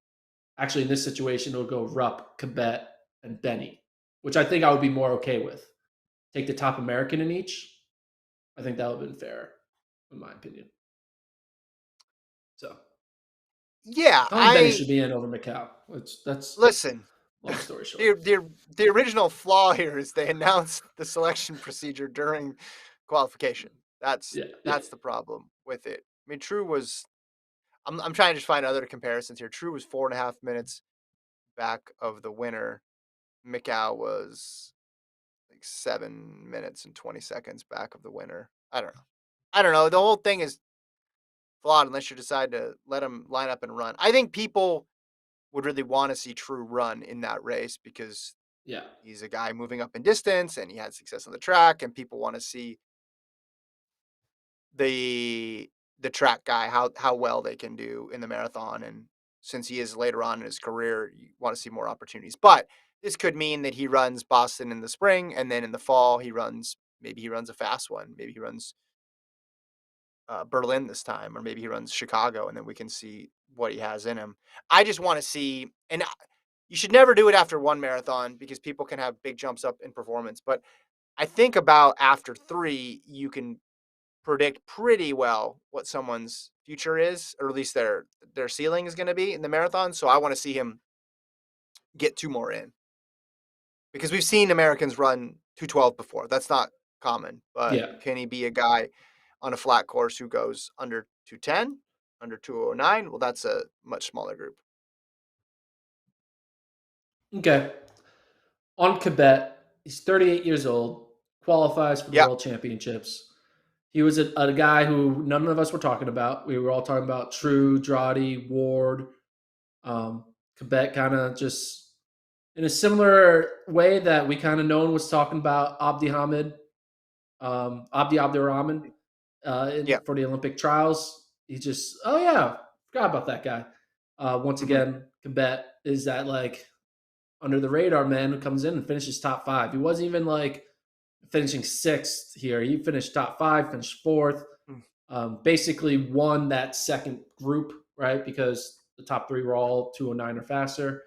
actually in this situation, it would go Rupp, Quebec, and Benny, which I think I would be more okay with. Take the top American in each. I think that would have been fair, in my opinion. So yeah, Colin Benny should be in over Macau. That's listen. long story short. The original flaw here is they announced the selection procedure during qualification. Yeah, yeah, That's the problem with it. I mean, True was. I'm trying to just find other comparisons here. True was 4.5 minutes back of the winner. Mikau was like 7 minutes and 20 seconds back of the winner. I don't know. I don't know. The whole thing is flawed unless you decide to let him line up and run. I think people would really want to see True run in that race because yeah, he's a guy moving up in distance and he had success on the track, and people want to see the the track guy how well they can do in the marathon. And since he is later on in his career, you want to see more opportunities. But this could mean that he runs Boston in the spring, and then in the fall he runs a fast one. Maybe he runs Berlin this time, or maybe he runs Chicago, and then we can see what he has in him. I just want to see, and you should never do it after one marathon because people can have big jumps up in performance. But I think about after three, you can predict pretty well what someone's future is, or at least their ceiling is going to be in the marathon. So I want to see him get two more in because we've seen Americans run 2:12 before. That's not common, but yeah. can he be a guy on a flat course who goes under 2:10, under 2:09? Well, that's a much smaller group. Okay. On Quebec, he's 38 years old, qualifies for the Yeah. World Championships. He was a guy who none of us were talking about. We were all talking about True, Drawdy, Ward. Quebec kind of just in a similar way that we kind of no one was talking about Abdi Hamid, Abdi Abdirahman Yeah. for the Olympic trials. He just, oh yeah, forgot about that guy. Once Hmm. again, Quebec is that like under the radar man who comes in and finishes top 5. He wasn't even like finishing sixth here. He finished top 5, finished fourth. Basically won that second group, right? Because the top 3 were all 209 or faster.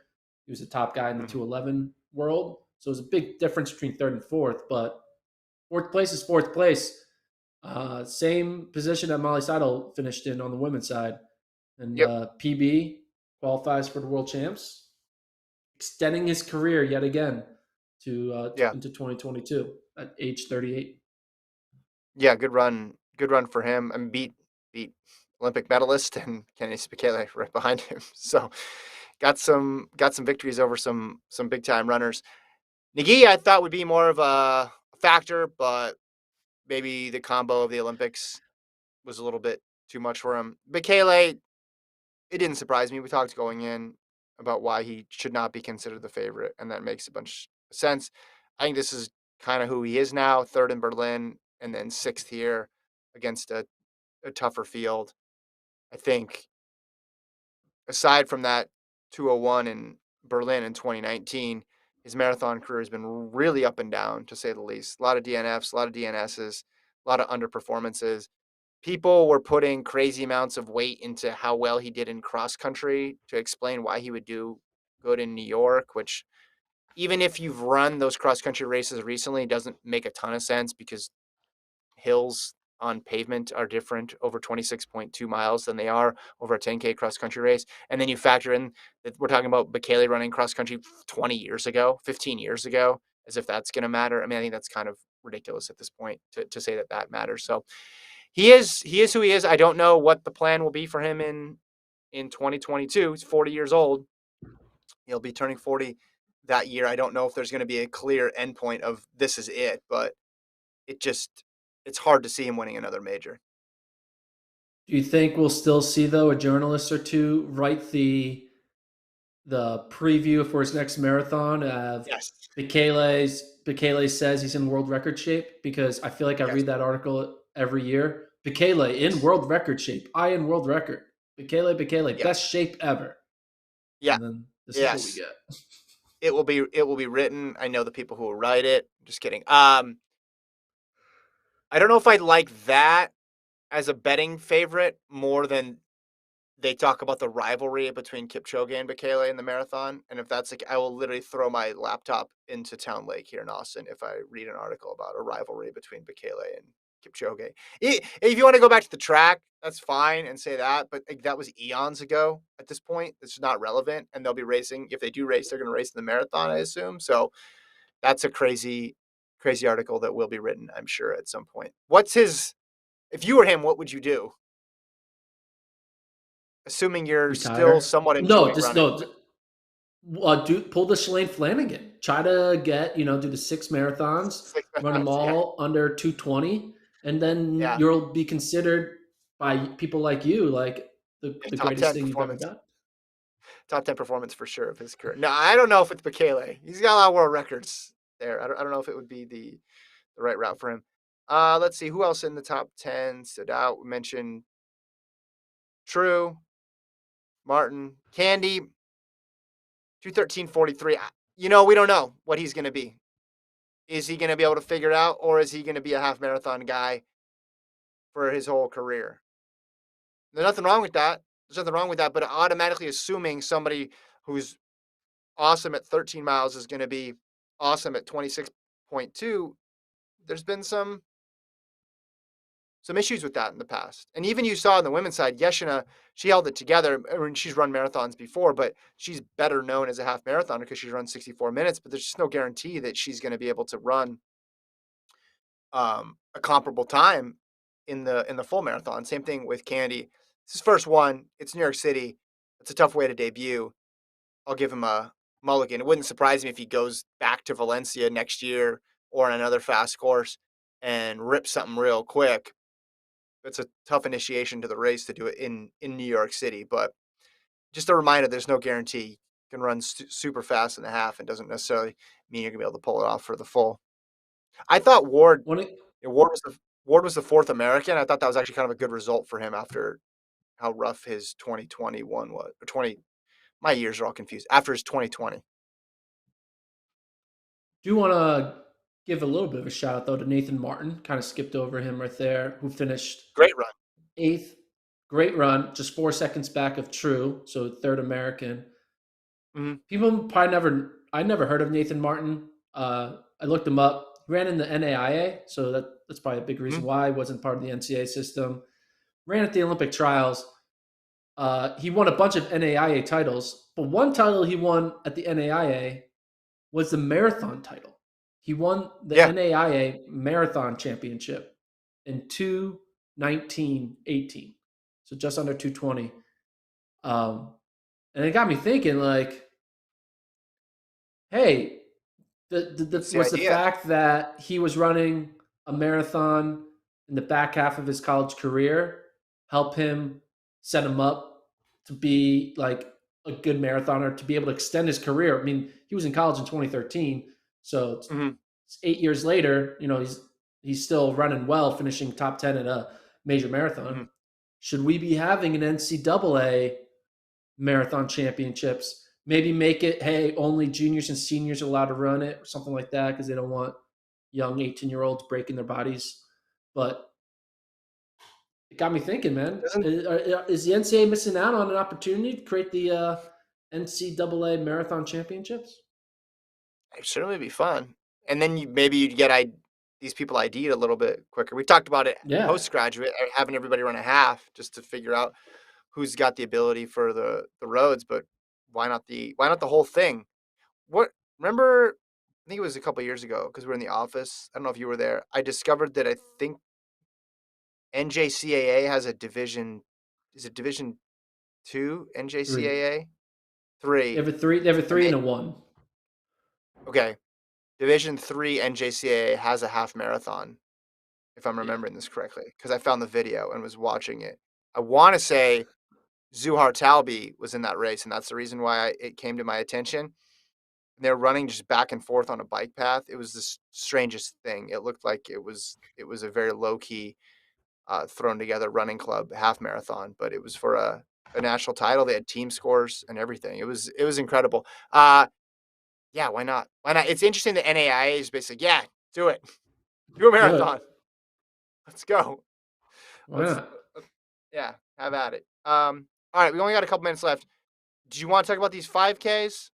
He was the top guy in the Hmm. 211 world. So it was a big difference between third and fourth, but fourth place is fourth place. Same position that Molly Seidel finished in on the women's side. And Yep. PB qualifies for the world champs, extending his career yet again Yeah. into 2022 at age 38. Yeah. Good run. Good run for him, and beat Olympic medalist and Kenny Spicale right behind him. So got some victories over some big time runners. Nagy, I thought would be more of a factor, but maybe the combo of the Olympics was a little bit too much for him. Bekele, it didn't surprise me. We talked going in about why he should not be considered the favorite, and that makes a bunch of sense. I think this is kind of who he is now, third in Berlin and then sixth here against a tougher field. I think aside from that 201 in Berlin in 2019, his marathon career has been really up and down, to say the least. A lot of DNFs, a lot of DNSs, a lot of underperformances. People were putting crazy amounts of weight into how well he did in cross country to explain why he would do good in New York, which even if you've run those cross country races recently, doesn't make a ton of sense because hills on pavement are different over 26.2 miles than they are over a 10K cross country race. And then you factor in that we're talking about Bekele running cross country 20 years ago, 15 years ago, as if that's going to matter. I mean, I think that's kind of ridiculous at this point to say that that matters. So he is who he is. I don't know what the plan will be for him in 2022. He's 40 years old. He'll be turning 40 that year. I don't know if there's going to be a clear endpoint of this is it, but it just it's hard to see him winning another major. Do you think we'll still see though a journalist or two write the preview for his next marathon of Yes. Bekele says he's in world record shape? Because I feel like I Yes. read that article every year. Bekele in Yes. world record shape. I in world record. Bekele, Yeah. best shape ever. Yeah. And then this is what we Yes. get. It will be written. I know the people who will write it. Just kidding. I don't know if I like that as a betting favorite more than they talk about the rivalry between Kipchoge and Bekele in the marathon. And if that's like, I will literally throw my laptop into Town Lake here in Austin if I read an article about a rivalry between Bekele and Kipchoge. If you want to go back to the track, that's fine and say that, but like, that was eons ago at this point. It's not relevant, and they'll be racing. If they do race, they're going to race in the marathon, I assume. So that's a crazy, crazy article that will be written, I'm sure, at some point. If you were him, what would you do? Assuming you're still Retire? somewhat No, enjoying just running. no. Pull the Shalane Flanagan. Try to get do the 6 marathons, Six run them months, yeah, all under 2:20, and then yeah, you'll be considered by people like you like yeah, the greatest thing you've ever done. top 10 performance for sure of his career. No, I don't know if it's Bekele. He's got a lot of world records there. I don't know if it would be the right route for him. Let's see who else in the top 10 stood out. We mentioned True, Martin, Candy, 2:13:43. We don't know what he's going to be. Is he going to be able to figure it out, or is he going to be a half marathon guy for his whole career? There's nothing wrong with that. There's nothing wrong with that, but automatically assuming somebody who's awesome at 13 miles is going to be awesome at 26.2, there's been some issues with that in the past. And even you saw on the women's side, Yeshina, she held it together. I mean, she's run marathons before, but she's better known as a half marathoner because she's run 64 minutes, but there's just no guarantee that she's going to be able to run a comparable time in the full marathon. Same thing with Candy. It's his first one. It's New York City. It's a tough way to debut. I'll give him a mulligan. It wouldn't surprise me if he goes back to Valencia next year or on another fast course and rips something real quick. It's a tough initiation to the race to do it in New York City, but just a reminder: there's no guarantee. You can run super fast in the half, and doesn't necessarily mean you're gonna be able to pull it off for the full. I thought When it, Ward was the fourth American. I thought that was actually kind of a good result for him after how rough his 2021 was. Or 20, my years are all confused. After his 2020, do want to give a little bit of a shout out though to Nathan Martin. Kind of skipped over him right there, who finished great run. eighth. Great run, just 4 seconds back of True, so third American. Mhm, People probably I never heard of Nathan Martin. I looked him up. He ran in the NAIA, so that's probably a big reason mhm, why he wasn't part of the NCAA system. Ran at the Olympic trials. He won a bunch of NAIA titles, but one title he won at the NAIA was the marathon title. He won the yeah, NAIA marathon championship in 2:19:18, so just under 2:20. And it got me thinking, like, hey, that's the was the idea. fact that he was running a marathon in the back half of his college career help him set him up to be like a good marathoner to be able to extend his career? I mean, he was in college in 2013, so Mhm, it's 8 years later. He's still running well, finishing top 10 at a major marathon. mhm. Should we be having an NCAA marathon championships? Maybe make it, hey, only juniors and seniors are allowed to run it or something like that because they don't want young 18-year-olds breaking their bodies. But it got me thinking, man. Doesn't Is the NCAA missing out on an opportunity to create the NCAA marathon championships? it certainly be fun. And then maybe you'd get these people ID'd a little bit quicker. We talked about it Yeah. postgraduate, having everybody run a half just to figure out who's got the ability for the roads, but why not the whole thing? What remember? I think it was a couple years ago because we were in the office. I don't know if you were there. I discovered that I think NJCAA has a division. Is it Division Two Three. NJCAA? Three. They have a And three and a one. okay, Division Three NJCAA has a half marathon. if I'm Yeah. remembering this correctly, because I found the video and was watching it. I want to say Zuhar Talbi was in that race, and that's the reason why it came to my attention. They're running just back and forth on a bike path. It was the strangest thing. It looked like it was a very low key, thrown together running club half marathon, but it was for a national title. They had team scores and everything. It was incredible. Yeah, why not? Why not? It's interesting that NAIA is basically, yeah, do it, do a Do it. marathon. Let's go. Why Let's, not? yeah, have at it. All right, we only got a couple minutes left. Do you want to talk about these 5Ks?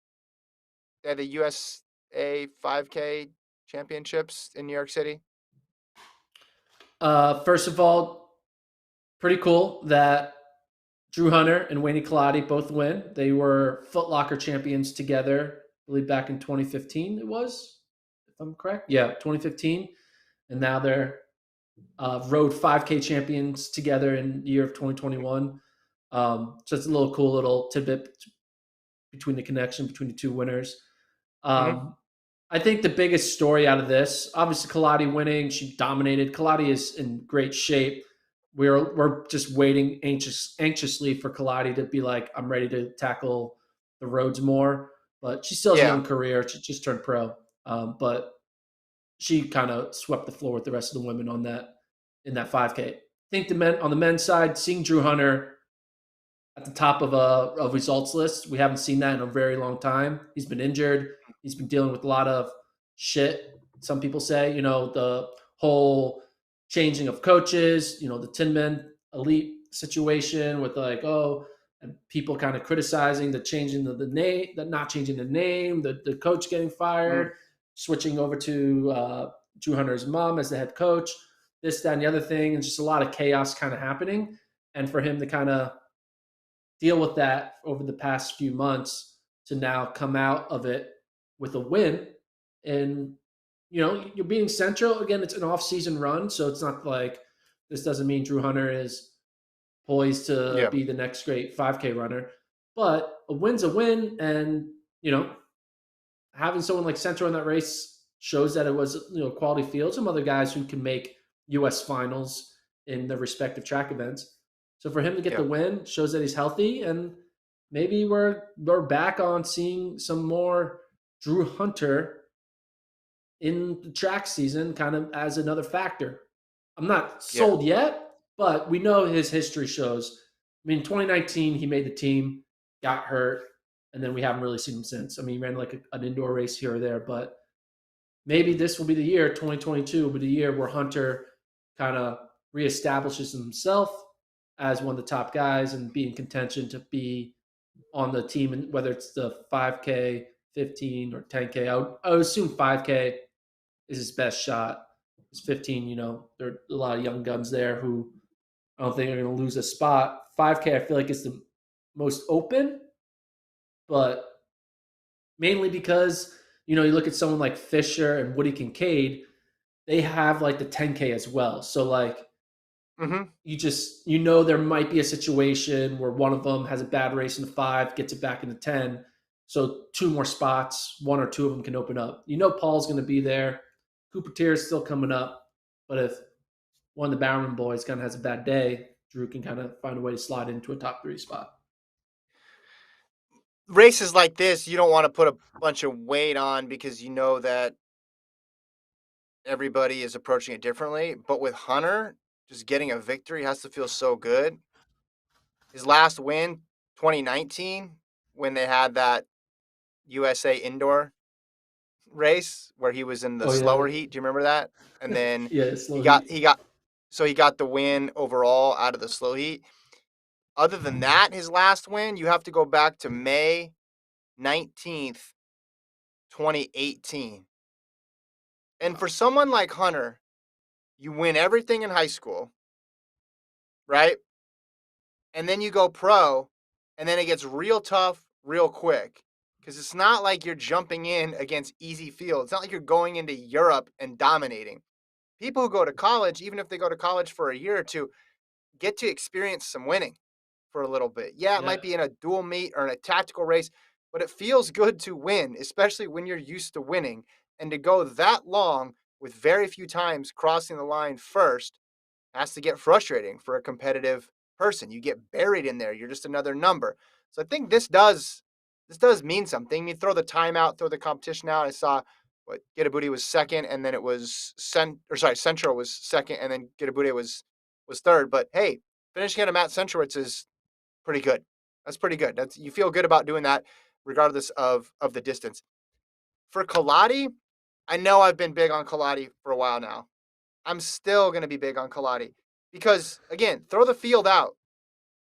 They had the USA 5K championships in New York City. First of all, pretty cool that Drew Hunter and Wayne Colati both win. They were Foot Locker champions together, I believe back in 2015 it was, if I'm correct. Yeah, 2015. And now they're road 5K champions together in the year of 2021. So it's a little cool little tidbit between the connection between the two winners. Mm-hmm. Um, I think the biggest story out of this, obviously, Kaladi winning. She dominated. Kaladi is in great shape. We're just waiting anxiously for Kaladi to be like, I'm ready to tackle the roads more. But she still has a Yeah, young career. She just turned pro. But she kind of swept the floor with the rest of the women on that in that 5K. I think the men on the men's side, seeing Drew Hunter at the top of a results list. We haven't seen that in a very long time. He's been injured. He's been dealing with a lot of shit. Some people say, the whole changing of coaches, the Tin Men elite situation with like, and people kind of criticizing the changing of the name, the not changing the name, the coach getting mm, fired, switching over to Drew Hunter's mom as the head coach, this, that, and the other thing. And just a lot of chaos kind of happening. And for him to kind of deal with that over the past few months to now come out of it with a win. And, you're beating Central. Again, it's an off-season run, so it's not like this doesn't mean Drew Hunter is poised to yeah, be the next great 5K runner. But a win's a win. And, having someone like Central in that race shows that it was, quality field. Some other guys who can make U.S. finals in the respective track events. So for him to get yeah, the win shows that he's healthy, and maybe we're back on seeing some more Drew Hunter in the track season, kind of as another factor. I'm not yeah, sold yet, but we know his history shows. I mean, 2019 he made the team, got hurt, and then we haven't really seen him since. I mean, he ran like an indoor race here or there, but maybe this will be the year, 2022 will be the year where Hunter kind of reestablishes himself as one of the top guys and be in contention to be on the team, and whether it's the 5K, 15, or 10K. I would assume 5K is his best shot. It's 15, there are a lot of young guns there who I don't think are going to lose a spot. 5K, I feel like it's the most open, but mainly because, you look at someone like Fisher and Woody Kincaid, they have like the 10K as well. So like mm-hmm. there might be a situation where one of them has a bad race in the 5, gets it back in the 10. So two more spots, one or two of them can open up. Paul's going to be there. Cooper Tier is still coming up, but if one of the Bowerman boys kind of has a bad day, Drew can kind of find a way to slide into a top 3 spot. Races like this, you don't want to put a bunch of weight on because you know that everybody is approaching it differently. But with Hunter, just getting a victory has to feel so good. His last win, 2019, when they had that USA indoor race where he was in the Oh yeah, slower heat. Do you remember that? And then yeah, he slow got heat. he got so he got the win overall out of the slow heat. Other than that, his last win, you have to go back to May 19th, 2018. And for someone like Hunter, you win everything in high school, right? And then you go pro, and then it gets real tough real quick. Because it's not like you're jumping in against easy fields. It's not like you're going into Europe and dominating. People who go to college, even if they go to college for a year or two, get to experience some winning for a little bit. Yeah, it Yeah, might be in a dual meet or in a tactical race, but it feels good to win, especially when you're used to winning. And to go that long with very few times crossing the line first has to get frustrating for a competitive person. You get buried in there. You're just another number. So I think this does mean something. You throw the timeout, throw the competition out. I saw what Getabuti was second, and then it was Central was second, and then Getabuti was third. But hey, finishing at a Matt Centrowitz is pretty good. That's pretty good. That's you feel good about doing that, regardless of the distance. For Kaladi, I know I've been big on Kaladi for a while now. I'm still going to be big on Kaladi because, again, throw the field out.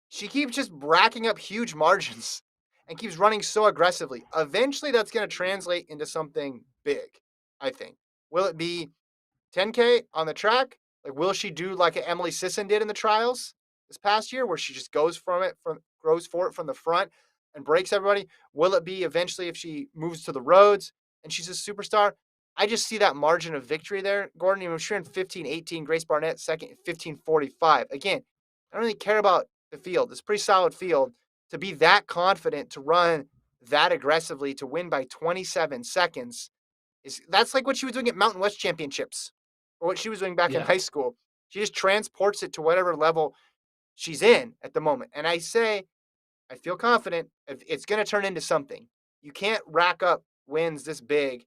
She keeps just racking up huge margins and keeps running so aggressively. Eventually, that's going to translate into something big, I think. Will it be 10K on the track? Like, will she do like Emily Sisson did in the trials this past year, where she just goes for it from the front and breaks everybody? Will it be eventually if she moves to the roads and she's a superstar? I just see that margin of victory there, Gordon. You know, she ran 15:18. Grace Barnett second, 15:45. Again, I don't really care about the field. It's a pretty solid field to be that confident to run that aggressively to win by 27 seconds that's like what she was doing at Mountain West Championships or what she was doing back in Yeah. high school. She just transports it to whatever level she's in at the moment. And I feel confident it's going to turn into something. You can't rack up wins this big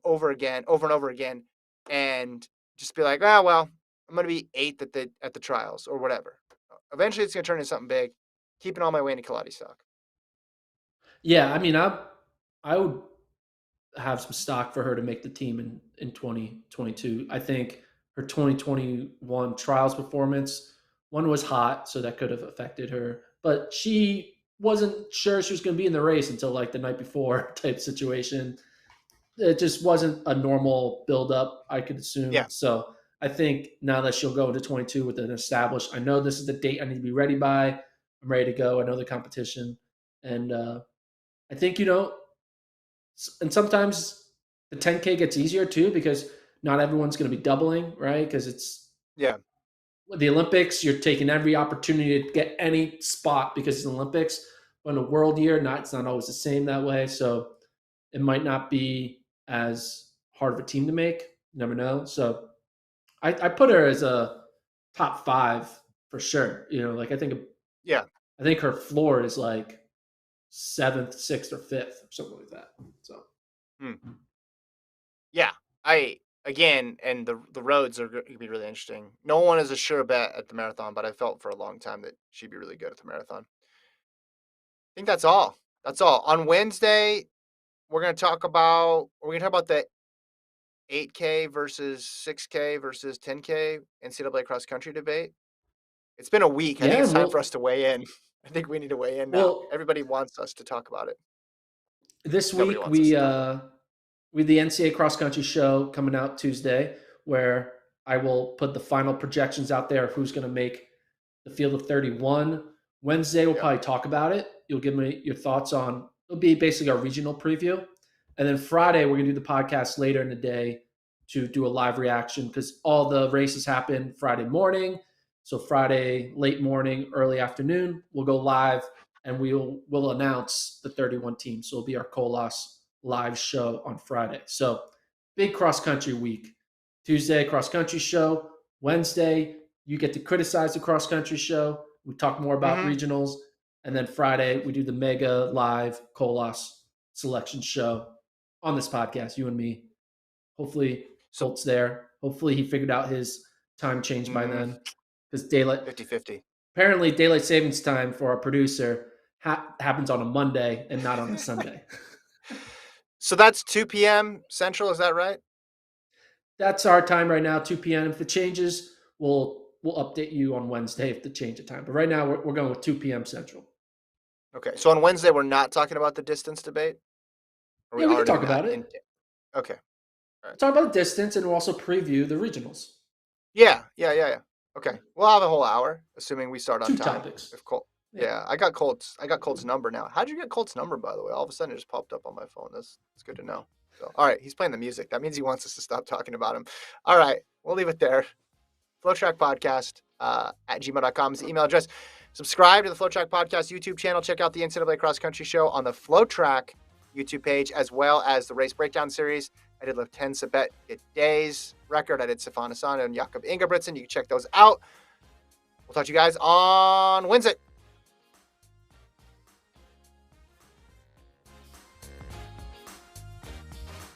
over and over again, and just be like, oh well, I'm going to be eighth at the trials or whatever. Eventually, it's going to turn into something big. Keeping all my way into Kaladi stock. Yeah, I mean, I would have some stock for her to make the team in 2022. I think her 2021 trials performance, one was hot, so that could have affected her, but she wasn't sure she was going to be in the race until like the night before type situation. It just wasn't a normal build up, I could assume. Yeah, So I think now that she'll go into 22 with an established, I know this is the date I need to be ready by. I'm ready to go. I know the competition. And I think, and sometimes the 10K gets easier too because not everyone's going to be doubling, right? Because it's yeah, the Olympics, you're taking every opportunity to get any spot because it's the Olympics. But in a world year, it's not always the same that way. So it might not be as hard of a team to make. You never know. So I put her as a top five for sure. Like yeah. I think her floor is like seventh, sixth, or fifth, or something like that. So Hmm. Yeah, I again, and the roads are going to be really interesting. No one is a sure bet at the marathon, but I felt for a long time that she'd be really good at the marathon. I think that's all. That's all. On Wednesday, we're going to talk about the 8K versus 6K versus 10K NCAA cross country debate. It's been a week. I think yeah, it's and time for us to weigh in. I think we need to weigh in now. well, Everybody wants us to talk about it. this Nobody week wants us to talk about we the NCAA cross country show coming out Tuesday, where I will put the final projections out there of who's going to make the field of 31. Wednesday, we'll it. Yeah. probably talk about it. You'll give me your thoughts on it'll be basically our regional preview. And then Friday, we're going to do the podcast later in the day to do a live reaction because all the races happen Friday morning. So Friday, late morning, early afternoon, we'll go live and we'll announce the 31 teams. So it'll be our Colas live show on Friday. So big cross country week. Tuesday, cross country show. Wednesday, you get to criticize the cross country show. We talk more about Mm-hmm. regionals. And then Friday, we do the mega live Colas selection show on this podcast, you and me. Hopefully, So Colt's there. Hopefully, he figured out his time change by mm, then. Because daylight, 50-50. apparently, daylight savings time for our producer happens on a Monday and not on a Sunday. So that's 2 p.m. Central. Is that right? That's our time right now, 2 p.m. If it changes, we'll update you on Wednesday if the change of time. But right now, we're going with 2 p.m. Central. Okay. So on Wednesday, we're not talking about the distance debate. Are we Yeah, we can already talk in that? about it. Okay. All right. We'll talk about the distance, and we'll also preview the regionals. Yeah. Okay. We'll have a whole hour, assuming we start on Two time. topics. If Colt. Yeah. Yeah, I got Colt's number now. How'd you get Colt's number, by the way? All of a sudden, it just popped up on my phone. That's good to know. So, all right, he's playing the music. That means he wants us to stop talking about him. All right, we'll leave it there. FloTrack Podcast at gmail.com is the email address. Subscribe to the FloTrack Podcast YouTube channel. Check out the NCAA Cross Country Show on the FloTrack YouTube page, as well as the Race Breakdown Series I did Lieutenant Sabet Days record. I did Stefan Asano and Jakob Ingebrigtsen. You can check those out. We'll talk to you guys on Wednesday.